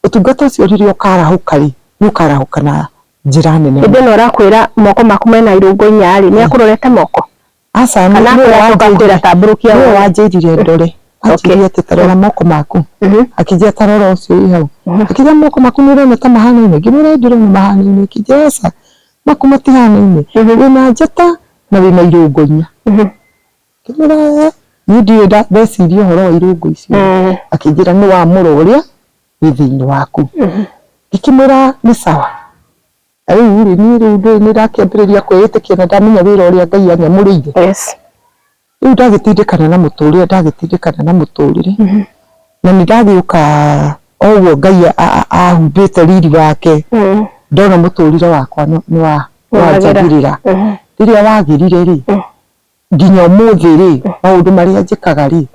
S1: utungata ucio riria ukarahuka ri nukarahuka na njira nene
S2: inde no rakwira moko maku mena irungo inya ri ni akurorete moko
S1: asa
S2: no wakwira tamburukia
S1: no wanjirire ndore akijia tetarora moko maku akijia tarora ucio i hau akijia moko maku ni rona ta mahana-ini ngimura ndiro ni mahana-ini akijia asa maku matihana-ini wina njata na wina irungo inya ngimura ni ndio ndeciria horo wa irungo icio akijira ni wa muroria within waku ikimura ni sawa riu ri ni riu ni rakiambiriria kwiyitikia na ndamenya wira uria Ngai anyamurire riu ndagitindikana na muturire na ni ndagiuka oguo Ngai ahumbite riri wake ndona muturire wakwa ni wa wajagirira riria wagirire ri nginya umuthi ri maundu maria njikaga ri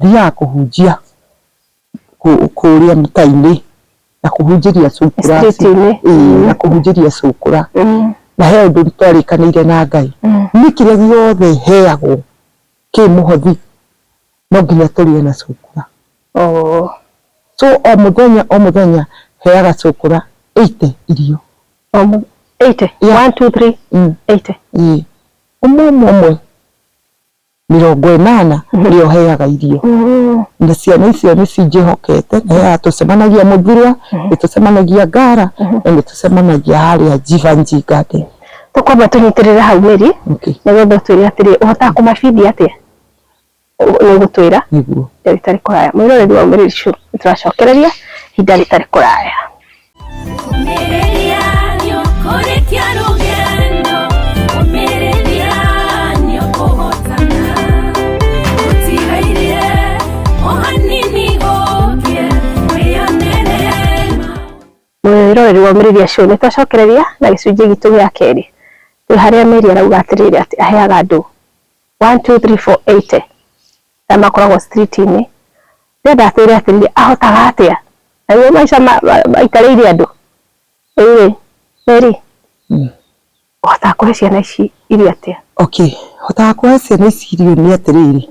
S1: thia kuhunjia kuria mutaini na kuhunjiria cukura na kuhunjiria cukura na he undu twarikanire na Ngai ni kiria giothe heagwo ki muhothi no nginya turie na cukura so o muthenya heaga cukura 80 irio
S2: 80 1 2 3 80 umwe 80 ndio heaga irio na ciana icio ni cinjihokete na ya tucemanagia muthurwa tucemanagia Ngara na tucemanagia haria Jivanji Garden tukwamba tunyitirira hau Meri niguo twire atiri uhota kumafidi atia ni gutwira
S1: niguo
S2: ritari kuraya mwiroreri wa Meri Show turacokereria hinda ritari kuraya mwiroreri wa Meri Show nitwacokereria na gicunji gitu gia keri haria Meri arauga atiriri ati aheaga andu 1 2 3 4 80 na makoragwo street-ini ndenda atwire atiriri ahotaga atia na yo maica maikarĩire andu Meri ohota kuhe ciana ici irio atia
S1: hotaga kuhe ciana ici irio ni atiriri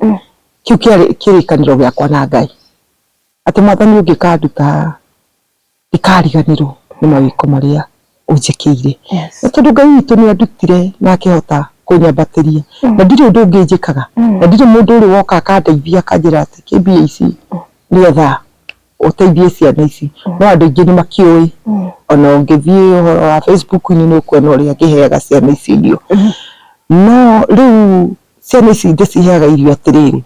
S1: kiu kirikaniro giakwa na Ngai ati mwathani ungikanduta ikariganirwo ni mawiko maria unjikiire tondu Ngai witu ni andutire na akihota kunyambatiria na ndiri undu ngijikaga na ndiri mundu uri woka akandeithia akanjira ati kibia ici ni etha uteithie ciana ici no andu ingi ni makioi ona ungithie uhoro wa Facebook-ini ni ukuona uria ngiheaga ciana ici irio no riu ciana ici ndiciheaga irio atiriri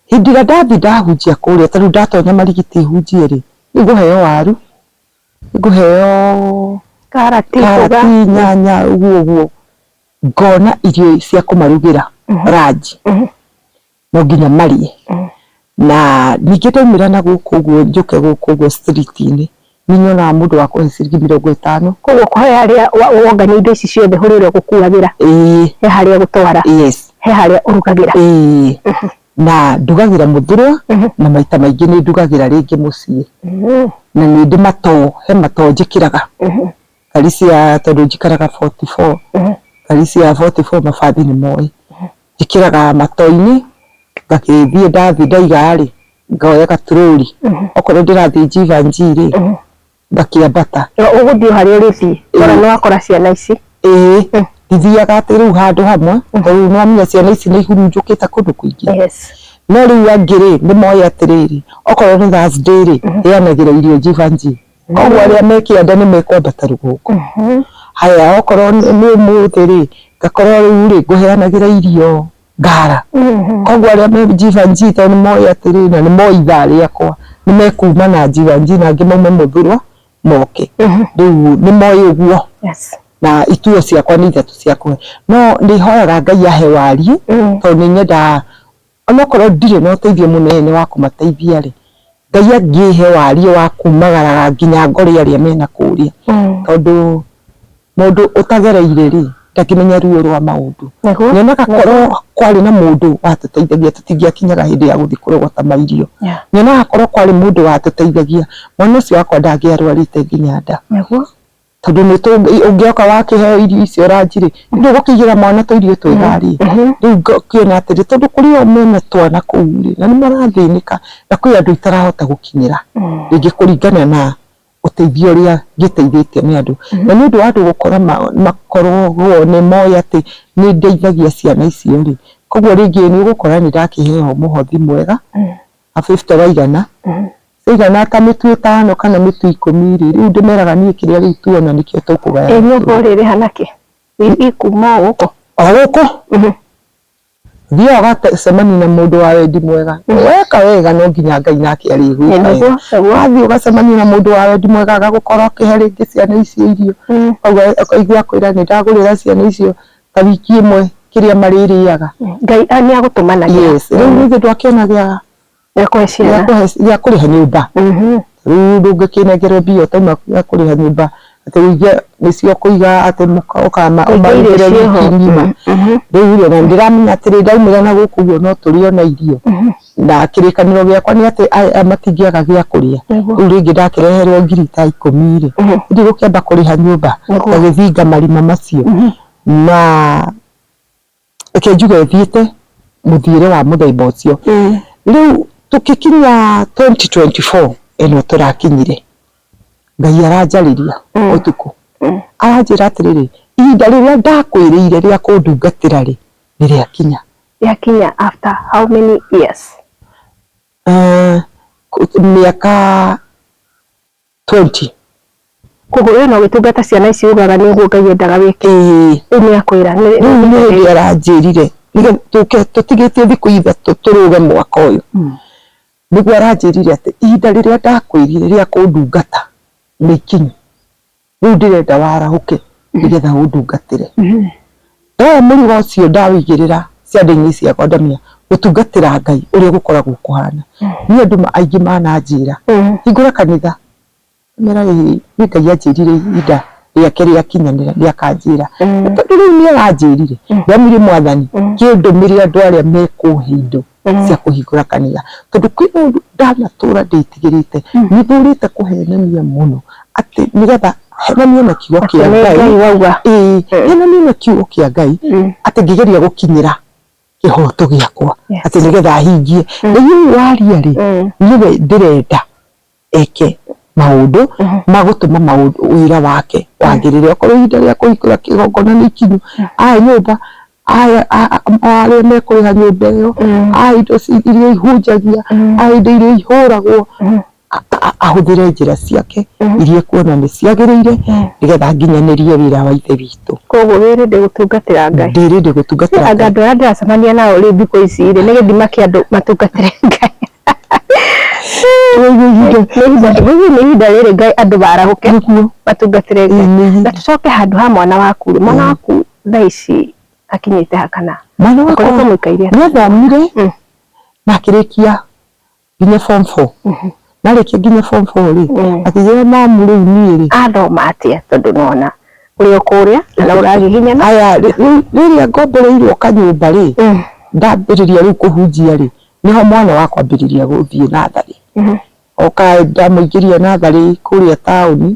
S1: hindi ria ndathi ndahunjia kuria tondu ndatonya marigiti hunjie ri niguheo waru nguheo karati nyanya uguo ngona irio cia kumarugira ranji no nginya marie na ningi ndaumira na guku uguo njuke guku uguo street-ini ninyona mundu wa kuhe ciringi 50
S2: koguo kuhe haria wongania indo ici ciothe hurire gukuagira he haria gutwara he haria urugagira na ndugagira muthurwa na maita maingi ni ndugagira ringi mucii na ni ndi mato he mato njikiraga kalisia tondu njikaraga 44 kalisia 44 mabathi ni moi njikiraga mato-ini ngakithie ndathi ndaiga ri ngoya gatururi okorwo ndirathi Jivanji ri ngakiambata uguthio haria urithi ora no akora ciana ici ndithiaga ati riu handu hamwe tondu no amenya ciana ici ni ihurunjukite kundu kuingi no riu angiri ni moi atiriri okorwo ni Thursday ri yanagira irio Jivanji koguo aria mekienda ni mekwambata ruguku haya okorwo ni umuthi ri ngakorwo riu ri nguheanagira irio Ngara koguo aria me Jivanji tondu ni moi atiriri na ni moi ithaa riakwa ni mekuma na Jivanji na angi maume muthurwa moke riu ni moi uguo na ituo ciakwa ni ithatu ciakwa no ni hoyaga Ngai ahe warie tondu nyenda onokorwo ndire no teithio munene wa kumateithia ri Ngai angihe warie wa kumagara nginya ngori aria mena kuria tondu mundu utagereire ri ndakimenya ruo rwa maundu nyonaga korwo
S1: kwari na mundu watuteithagia tutingiakinyaga hindi ya guthi kurogota mairio nyona akorwo kwari mundu watuteithagia mwana ucio wakwa ndangiarwarite nginya nda
S2: naguo
S1: tondu ni tu ungioka wakiheo irio icio ranjiri ndu gukigira mwana tu irio twigari riu kiona atiri tondu kuri o mena twana kuuri na ni marathinika na kwi andu itarahota gukinyira ringi kuringana na uteithio ria giteithĩtie ni andu na ni undu wa andu gukora makorwo ni moya ati ni ndeithagia ciana icio ri koguo ringi ni ugukora ni ndakiheo muhothi mwega a 50 waigana igana ta mitu 5 kana mitu 10 ri riu ndimeraga ni kiria riu tuona nikio tukugaya
S2: nyumba riri hanake ikuma guko
S1: thia ugacemania na mundu wa wendi mwega weka wega no nginya Ngai nake arigwika wathi ugacemania na mundu wa wendi mwega agagukora ukihe ringi ciana icio irio akaigua kwira ni ndagurira ciana icio ta wiki imwe kiria maririaga
S2: Ngai ani agutumanagia
S1: yes riu ithu twakenagia ya kuriha nyumba riu ndungikinegere bio tauma ya kuriha nyumba ati wigia nicio kuiga ati ukama umarire wiki ngima riu na ndiramenya ati ndaumira na guku guo no turio na irio na kirikaniro giakwa ni ati matingiaga gia kuria riu ringi ndakireherwo ngiri ta 10 ri ndi gukiamba kuriha nyumba agithinga marima macio na ekenjuga thiete muthire wa muthaiba ucio riu tukikinya 2024 eno turakinyire Ngai aranjariria utuku aranjira atiriri ihinda riria ndakwirire ria kundungatira ri niriakinya
S2: after how many years
S1: miaka 20
S2: kuguo no gitungata ciana ici ugaga niguo Ngai endaga wiki ni akwira
S1: ni aranjirire niga tutigitie thiku ithatu turuge mwaka uyu niguo aranjirire ati ihinda riria ndakwirire ria kundungata ni kinyi riu ndirenda warahuke nigetha undungatire mũrigo ũcio ndawĩigĩrĩra ciande-inĩ ciakwa ndamenya gũtungatĩra Ngai ũrĩa gũkoragwo kũhana ni andũ aingĩ mananjĩra hingũra kanitha mera ni Ngai anjĩrire ihinda rĩake rĩakinyanĩra rĩakanjĩra tondũ rĩu nĩ aranjĩrire ndamire mwathani kĩndũmĩre andũ arĩa mekũhe indo cia kũhingũra kanitha tondu kwĩ mũndũ ndanatũra ndĩtigĩrĩte nĩthũrĩte kũhenania mũno ati nigetha henania na kiugo kĩa Ngai henania na kiugo kĩa Ngai ati ngigeria gukinyira kihoto giakwa ati nigetha hingie rĩu waria ri niwe ndirenda eke maundu magutuma maundu wira wake wagirire okorwo ihinda rĩa kũhingũra kĩgongona nĩ ikinyu nyũmba arĩa mekũrĩha nyũmba ĩyo indo iria ihunjagia indo iria ihũragwo ahũthĩre njĩra ciake iria kuona nĩ ciagĩrĩire nĩgetha nginyanĩrie wĩra wa ithe witũ
S2: koguo wĩrĩndĩ gũtungatĩra Ngai
S1: ndĩrĩndĩ gũtungatĩra Ngai
S2: andũ arĩa ndĩracemania nao rĩ thikũ ici rĩ nĩ gĩthima kĩa andũ matungatĩre Ngai nĩ ihinda rĩrĩ Ngai andũ barahuke matungatĩre Ngai na tũcoke handũ ha mwana waku mwana waku thaa ici akinyĩte hakana
S1: mwana wakwa nĩ athomire na akĩrĩkia nginya form 4 narĩkia nginya form 4 rĩ akĩgĩra mamu rĩu niĩ rĩ
S2: athoma atĩa tondũ nona ũrĩ kũrĩa na ũragihinyana
S1: aya rĩrĩa ngombereirwo kanyũmba rĩ ndambĩrĩria rĩu kũhunjia rĩ niho mwana wakwa ambĩrĩria gũthiĩ natharĩ oka ndamũingĩria natharĩ kũrĩa taũni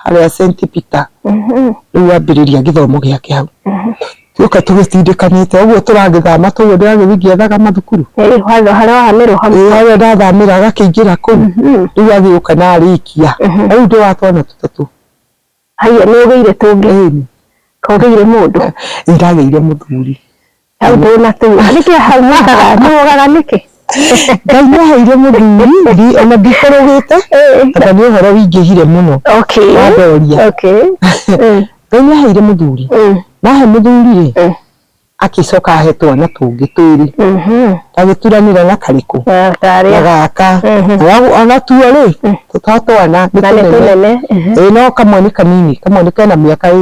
S1: harĩa St Peter rĩu ambĩrĩria gĩthomo gĩake hau tuka tugĩtindĩkanĩte ũguo tũragĩthama tũguo ndĩragĩthiĩ ngĩethaga mathukuru
S2: harĩa wahamirwo
S1: harĩa ndathamĩra agakĩingĩra kũu rĩu agĩũka na arĩkia rĩu ndĩ wa twana tũtatũ
S2: haya nĩ ũgĩire tũngĩ kogĩire mũndũ
S1: ndagĩire mũthuri
S2: hau ndona tu nĩkĩ hau mwakaga nĩwogaga nĩkĩ
S1: Ngai nĩaheire mũthuri ona ndikũrũgĩte tondũ nĩ ũhoro wĩingĩhire mũno wandoria Ngai nĩaheire mũthuri nahe mũthuri rĩ akicoka ahe twana tũngĩ twĩrĩ agĩturanĩra na karĩkũ na gaka agatua rĩ tũtatwana nĩ tũnene no kamwe nĩ kanini kamwe nĩ kena mĩaka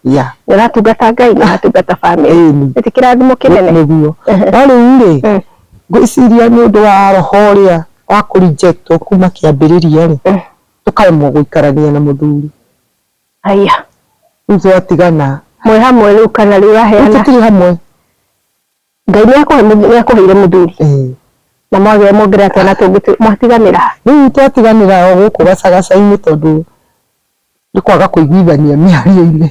S1: 2
S2: ũratungata Ngai na atungata family nĩ kĩrathimo kĩnene
S1: nĩguo no rĩu rĩ ngwĩciria nĩ ũndũ wa roho ũrĩa wa kũrejectwo kuma kĩambĩrĩria rĩ tũkaremwo gũikarania na mũthuri rĩu twatigana
S2: mwĩ hamwe rĩu kana rĩu aheana
S1: tũtirĩ hamwe
S2: Ngai nĩ akũheire mũthuri na mwagĩre mongerera twana tũngĩ mwatiganĩra
S1: rĩu twatiganĩra gũkũ gacagaca-inĩ tondũ nĩ kwaga kũiguithania mĩario-inĩ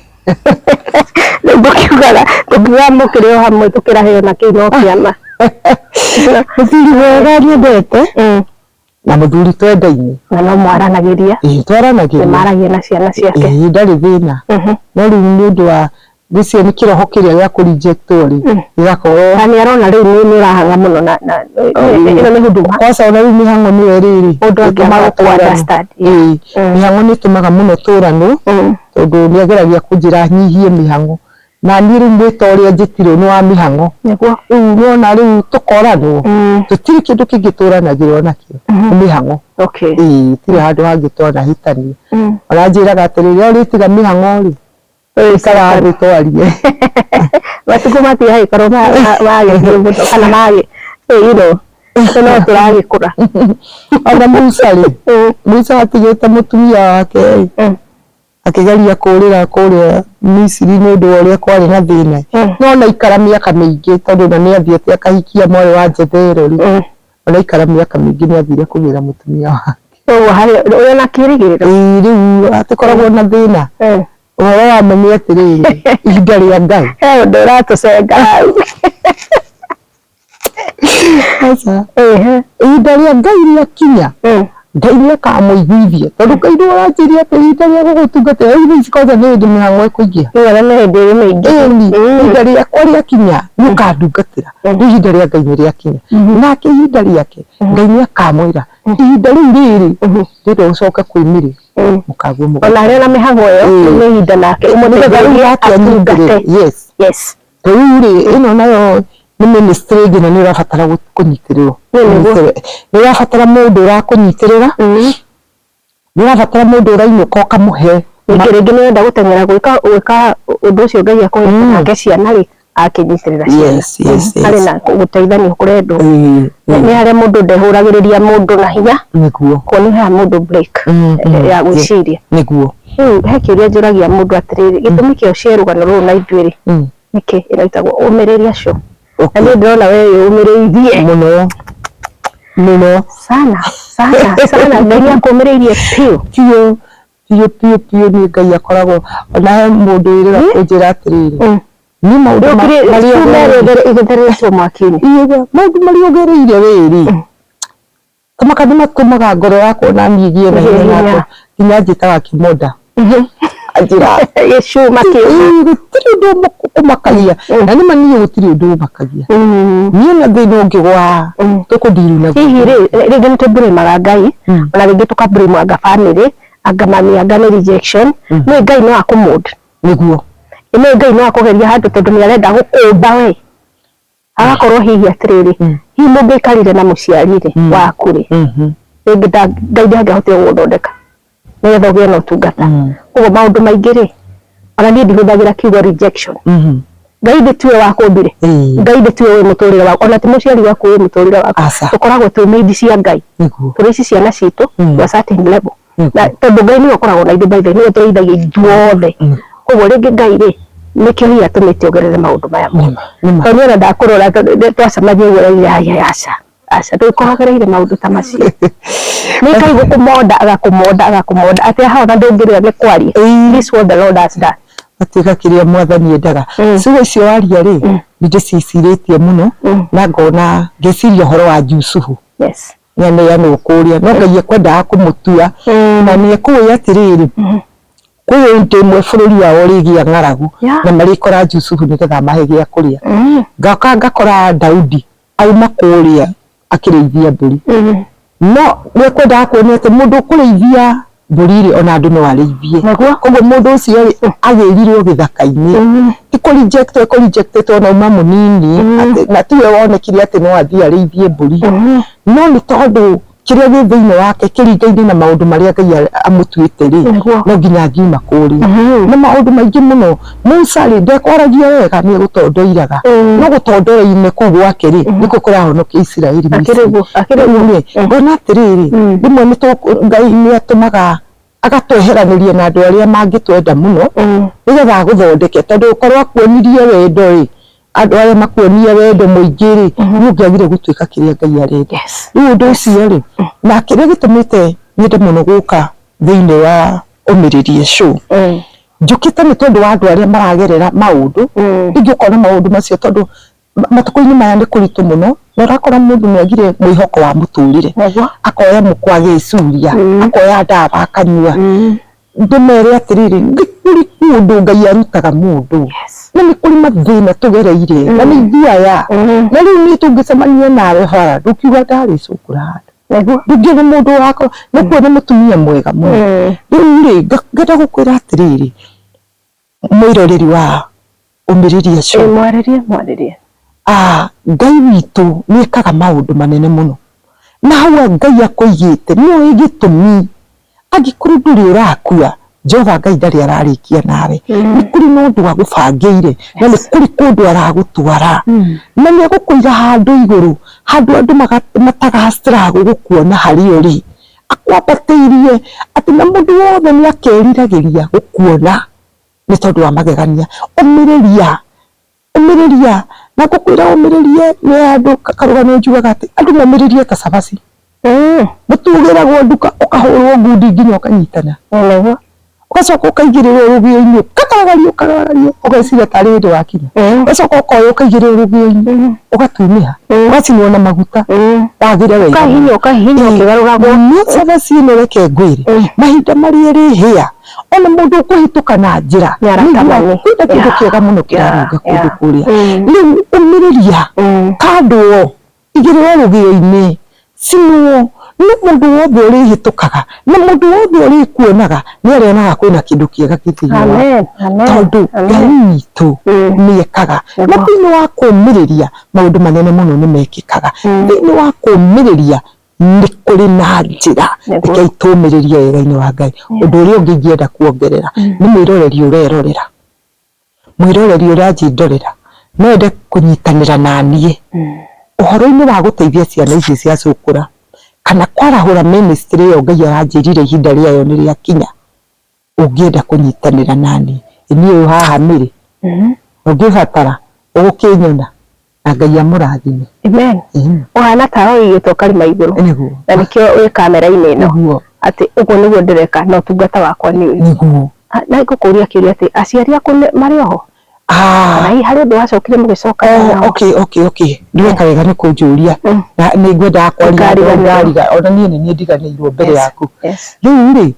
S2: rĩu ngũkiugaga tũngiuga mũkĩrĩ o hamwe tũkĩrahĩrwo na kĩu no kĩama
S1: mũthuri wega nyendete na mũthuri twendaine
S2: na no mwaranagĩria
S1: twaranagĩria
S2: nĩ maragia na ciana ciake
S1: ndarĩ thĩna no rĩu nĩ ũndũ wa gĩcio nĩ kĩroho kĩrĩa gĩa kũrinjectwo rĩ gĩgakorwo
S2: nĩ arona rĩu nĩ ũrahanga mũno na ĩno nĩ huduma
S1: kwaca ona rĩu mĩhang'o nĩyo rĩrĩ
S2: mũndũ angĩaga kũ-understand
S1: mĩhang'o nĩ ĩtũmaga mũno tũranwo tondũ nĩ ageragia kũnjĩra nyihie mĩhang'o na niĩ rĩu mwĩta ũrĩa njĩtirwo nĩ wa mĩhang'o rĩu nona rĩu tũkoranwo tũtirĩ kĩndũ kĩngĩtũranagĩrwo nakĩo nĩ mĩhang'o tirĩ handũ hangĩ twanahĩtania ona njĩraga atĩrĩrĩ ũrĩtiga mĩhang'o rĩ ĩkaga thĩ twarie
S2: matukũ matigagĩkorwo magĩthĩ mũno kana magĩ no tũragĩkũra
S1: ona Musa atigĩte mũtumia wake akĩgeria kũrĩra kũrĩa Misiri nĩ ũndũ wa ũrĩa kwarĩ na thĩna no naikara mĩaka mĩingĩ tondũ na nĩ athiĩte akahikia mwarĩ wa Jethero rĩ ona ikara mĩaka mĩingĩ nĩ athire kũgĩra mũtumia wake
S2: ũrĩa na kĩrĩgĩrĩro
S1: rĩu atikoragwo na thĩna ũhoro wa mami atĩrĩrĩ ihinda rĩa Ngai
S2: ũndũ ũratũcenga hau
S1: ihinda rĩa Ngai rĩakinya Ngai nĩakamũiguithia tondũ Ngai nĩ aranjĩria atĩ ihinda rĩa gũgũtungatĩra rĩu ici kwanza nĩ hĩndĩ mĩhang'o ĩkũingĩha
S2: nĩ hĩndĩ ĩrĩ mĩingĩ
S1: ihinda rĩakwa rĩakinya nĩ ũkandungatĩra ihinda rĩa Ngai nĩ rĩakinya nake ihinda rĩake Ngai nĩ akamwĩra ihinda rĩu rĩrĩ rĩrĩ ũcoke kwĩmĩrĩra mũkaguo mũgũnda
S2: ona arĩa na mĩhang'o ĩyo nĩ ihinda nake
S1: ũmũteithĩrĩrie atungate
S2: yes
S1: rĩu rĩ ĩno nayo nĩ ministry ĩngĩ na nĩ ũrabatara kũnyitĩrĩrwo nĩ ũrabatara mũndũ ũrakũnyitĩrĩra nĩ ũrabatara mũndũ ũrainũka ũkamũhe
S2: rĩngĩ nĩ wenda gũteng'era gwĩka ũndũ ũcio Ngai akũhe nake ciana rĩ akĩnyitĩrĩra ciana harĩ na gũteithania kũrendwo nĩ harĩa mũndũ ndehũragĩrĩria mũndũ na hinya kuo nĩ harĩa mũndũ break ya gwĩciria
S1: nĩguo
S2: he kĩũria njũragia mũndũ atĩrĩrĩ gĩtũmi kĩo cia rũgano rũrũ na ithuĩ rĩ nĩkĩ ĩretagwo ũmĩrĩria cio na nĩ ndĩrona we ũmĩrĩithie
S1: mũno
S2: sana Ngai nĩakũmĩrĩirie
S1: piũ nĩ Ngai akoragwo ona he mũndũ wĩrĩga kũnjĩra atĩrĩrĩ nĩ maũndũ
S2: igĩtheretwo mwaki-inĩ
S1: maũndũ marĩa ũgereire wĩrĩ kamaka nĩ matũmaga ngoro yakwa na niĩ gĩe na hinya nginya njĩtaga kĩmonda anjĩra
S2: gĩcuma kĩu
S1: gũtirĩ ũndũ ũmakagia na nĩma niĩ gũtirĩ ũndũ ũmakagia niĩ na thĩna ũngĩgwa tũkũndiru naguo
S2: hihi rĩngĩ nĩ tũmbũrĩmaga Ngai ona rĩngĩ tũkambũrĩmanga bamĩrĩ anga mami anga nĩ rejection nĩ Ngai no akũmũndũ
S1: nĩguo
S2: nĩ Ngai no akũgeria handũ tondũ nĩ arenda gũkũmba we agakorwo hihi atĩrĩrĩ hihi mũngĩikarire na mũciari rĩ waku rĩ rĩngĩ Ngai ndangĩahotire gũgũthondeka nĩgetha ũgĩe na ũtungata ũguo maũndũ maingĩ rĩ ona niĩ ndihũthagĩra kiugo rejection Ngai ndĩtiwe wakũmbire Ngai ndĩtiwe wĩ mũtũrĩre waku ona ti mũciari waku wĩ mũtũrĩre waku tũkoragwo twĩ mĩindi cia Ngai tũrĩ ici ciana citũ wa certain level na tondũ Ngai nĩwe ũkoragwo na ithuĩ by the way nĩwe tũrĩithagia ithuothe koguo rĩngĩ Ngai rĩ nĩkĩo hihi atũmĩte ongerere maũndũ maya tondũ niĩ ona ndakũrora twacamagia ũguo raigire aca ndũkoragĩrĩire maũndũ ta macio nĩ Ngai gũkũmonda agakũmonda atĩ haha ona ndũngĩrĩra nĩ kwaria this what the Lord has done
S1: atuĩka kĩrĩa mwathani endaga ciugo icio waria rĩ nĩ ndĩcicirĩtie mũno na ngona ngeciria ũhoro wa Jusufu nĩaneanwo kũrĩa no Ngai ekwendaga kũmũtua na nĩ ekũĩ atĩrĩrĩ kwĩ indo imwe bũrũri wao rĩgĩa ng'aragu na marĩkora Jusufu nĩgetha mahe gĩa kũrĩa ngoka ngakora Daudi auma kũrĩa akĩrĩithia mbũri no nĩ ekwendaga kuonia atĩ mũndũ ũkũrĩithia mbũri ona andũ no arĩithie koguo mũndũ ũcio agĩrirwo gĩthaka-inĩ ti kũrejectwo na uma mũnini na tiwe wonekire atĩ no athiĩ arĩithie mbũri no nĩ tondũ kĩrĩa gĩ thĩinĩ wake kĩringaine na maũndũ marĩa Ngai amũtuĩte rĩ no nginya angiuma kũrĩa na maũndũ maingĩ mũno Musa rĩ ndekwaragia wega nĩ gũtondoiraga no gũtondora-inĩ kũu gwake rĩ nĩkuo kũrahonokia Isiraeli ngona atĩrĩrĩ rĩmwe Ngai nĩ atũmaga agatweheranĩria na andũ arĩa mangĩtwenda mũno nĩgetha agũthondeke tondũ ũkorwo akuonirie wendo rĩ andå arä a makuonia wendo må ingä rä nä å ngä agire gå tuä ka kä rä a Ngai arenda rä u å ndå å cio rä na kä rä a gä tå mä te nyende må no gå ka thä inä wa Ũmĩrĩrie Show njũkä te nä tondå wa andå arä a maragerera maå ndå rĩngĩ ũkona maå ndå macio tondå matukå-inä maya nä kå ritå må no na å rakora må ndå nä agire mwä hoko wa må tå rä re akoya må kwa agä curia akoya ndawa akanyua ndä mere atä rä rä nä kå rä må ndå Ngai arutaga må ndå na nä kå rä mathä na tå gereire na nä ithuaya na rä u nä tå ngä cemania nawe bara ndå kiuga ndarä cå handå ndå nä må ndå wako nä kuo nä må tumia mwega må rä u rä ngenda gå kwä ra atä rä rä mwä roreri wa Ũmĩrĩrie Show
S2: mwarĩrie
S1: Ngai witũ nĩ ekaga maũndũ manene mũno na hau Ngai akũigĩte nĩwe gĩtũmi angĩkorwo ndũrĩ ũrakua Jehova Ngai ndarĩ ararĩkia nawe nĩ kũrĩ na ũndũ agũbangĩire na nĩ kũrĩ kũndũ aragũtwara na nĩ egũkũiga handũ igũrũ handũ andũ matagastruggle gũkuona harĩ ũrĩ akwambatĩirie atĩ na mũndũ wothe nĩ akeriragĩria gũkuona nĩ tondũ wa magegania ũmĩrĩria na ngũkwĩra ũmĩrĩrie nĩ andũ karũgano njugaga atĩ andũ momĩrĩrie ta cabaci mũtugĩragwo nduka ũkahũrwo ngundi nginya ũkanyitana ũgacoka ũkaigĩrĩrwo rũgĩo-inĩ ũkagaragario ũgeciria tarĩ hĩndĩ wakinya ũgacoka ũkoya ũkaigĩrĩrwo rũgĩo-inĩ ũgatunĩha ũgacinwo na maguta wagĩre wega
S2: ũkahihinya ũkĩgarũragwo
S1: nĩ cabaci ĩno reke ngwĩre mahinda marĩa ĩrĩ hĩa ona mũndũ ũkũhĩtũka na njĩra kwĩna kĩndũ kĩega mũno kĩrarũnga kũndũ kũrĩa rĩu ũmĩrĩria kandwo igĩrĩrwo rũgĩo-inĩ cinwo nĩ mũndũ wothe ũrĩhĩtũkaga na mũndũ wothe ũrĩkuonaga nĩ arĩonaga kwĩna kĩndũ kĩega gĩthĩ-inĩ tondũ Ngai witũ nĩ ekaga na thĩinĩ wa kũũmĩrĩria maũndũ manene mũno nĩ mekĩkaga thĩinĩ wa kũũmĩrĩria nĩ kũrĩ na njĩra rekei tũũmĩrĩrie wega-inĩ wa Ngai ũndũ ũrĩa ũngĩ ingĩenda kuongerera nĩ mwĩroreri ũrerorera mwĩroreri ũranjĩndorera no ende kũnyitanĩra na niĩ ũhoro-inĩ wa gũteithia ciana ici ciacũkũra kana kwarahũra ministry ĩyo Ngai aranjĩrire ihinda rĩayo nĩ rĩakinya ũngĩenda kũnyitanĩra naniĩ niĩ ũyũ haha nĩrĩ ũngĩbatara ũgũkĩnyona na Ngai amũrathime
S2: amen ũhana ta ũigĩtwo karima igũrũ na nĩkĩo wĩ kamera-inĩ ĩno atĩ ũguo nĩguo ndĩreka na ũtungata wakwa nĩ ũyũ na ngũkũria kĩũria atĩ aciari aku marĩ oho na harĩ ũndũ wacokire mũgĩcoka
S1: okay ndĩreka wega nĩ kũnjũria na nĩ ngwendaga kwariga ona niĩ nĩ ndiganĩirwo mbere yaku rĩu rĩ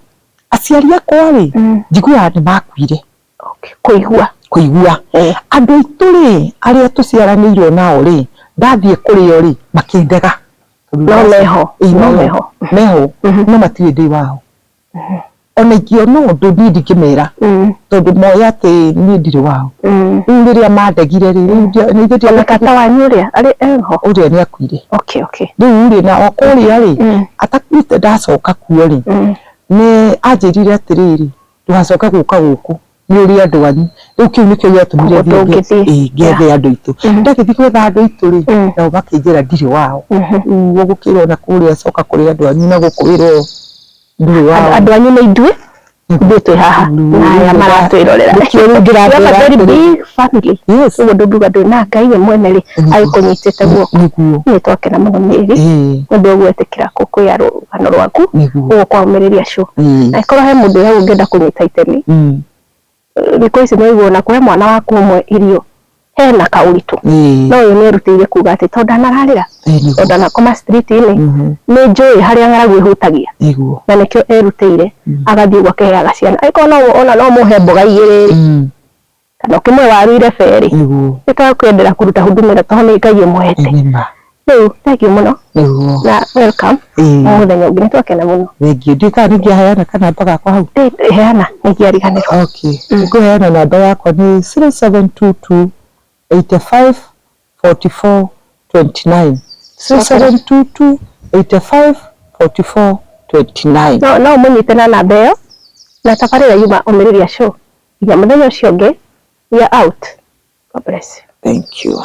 S1: aciari akwa rĩ njiguaga nĩ makuire kũigua andũ aitũ rĩ arĩa tũciaranĩirwo nao rĩ ndathiĩ kũrĩ o rĩ makĩndega
S2: no
S1: meho no matirĩ ndĩ wao ona ingĩona ũndũ niĩ ndingĩmera tondũ moya atĩ niĩ ndirĩ wao rĩu rĩrĩa mandegire rĩ
S2: na tata wanyu ũrĩa arĩ eho
S1: ũrĩa nĩ akuire
S2: rĩu
S1: rĩ na okũrĩa rĩ atakuĩte ndacoka kuo rĩ nĩ anjĩrire atĩrĩrĩ ndũgacoka gũka gũkũ nĩ ũrĩ andũ anyu rĩu kĩu nĩkĩo gĩatũmire ngĩethe andũ aitũ ndagĩthiĩ gwetha andũ aitũ rĩ nao makĩnjĩra ndirĩ wao ũguo gũkĩrwo na kũrĩa coka kũrĩ andũ anyu na gũkwĩrwo ndũrĩ wao
S2: andũ anyu nĩ ithuĩ twĩ haha na aya maratwĩrorera ũguo ndũngiuga ndũrĩ na Ngai we mwene rĩ agĩkũnyitĩte guoko nĩ twakena mũno Mĩrĩ nĩ ũndũ wa gwĩtĩkĩra kwĩya rũgano rwaku ũguo kwa Ũmĩrĩrie Show angĩkorwo he mũndũ ũrĩa ũngĩenda kũnyita itemi thikũ ici nĩ ũiguo na kũhe mwana waku ũmwe irio hena kaũritũ no ũyũ nĩ erutĩire kuga atĩ tondũ ndanararĩra tondũ ndanakoma street-inĩ nĩ njũĩ harĩa ng'aragu ĩhutagia na nĩkĩo erutĩire agathiĩ ũguo akĩheaga ciana angĩkorwo ona no mũhe mboga igĩrĩ kana ũkĩmwe waru ireberi nĩtwakwenderea kũruta huduma ĩno tondũ nĩ Ngai ũmũhete rĩu thengiũ mũno na welcome mũthenya ũngĩ nĩ twakena mũno
S1: thengiũ ndikaga nĩngĩaheana kanamba gakwa hau
S2: heana nĩngĩariganĩrwo
S1: ngũheana namba yakwa nĩ 0722 85 44 29 0722 85 44 29
S2: no mũnyite na namba ĩyo na tabarĩra yuma Ũmĩrĩrie Show nginya mũthenya ũcio ũngĩ we are out. God bless you.
S1: Thank you.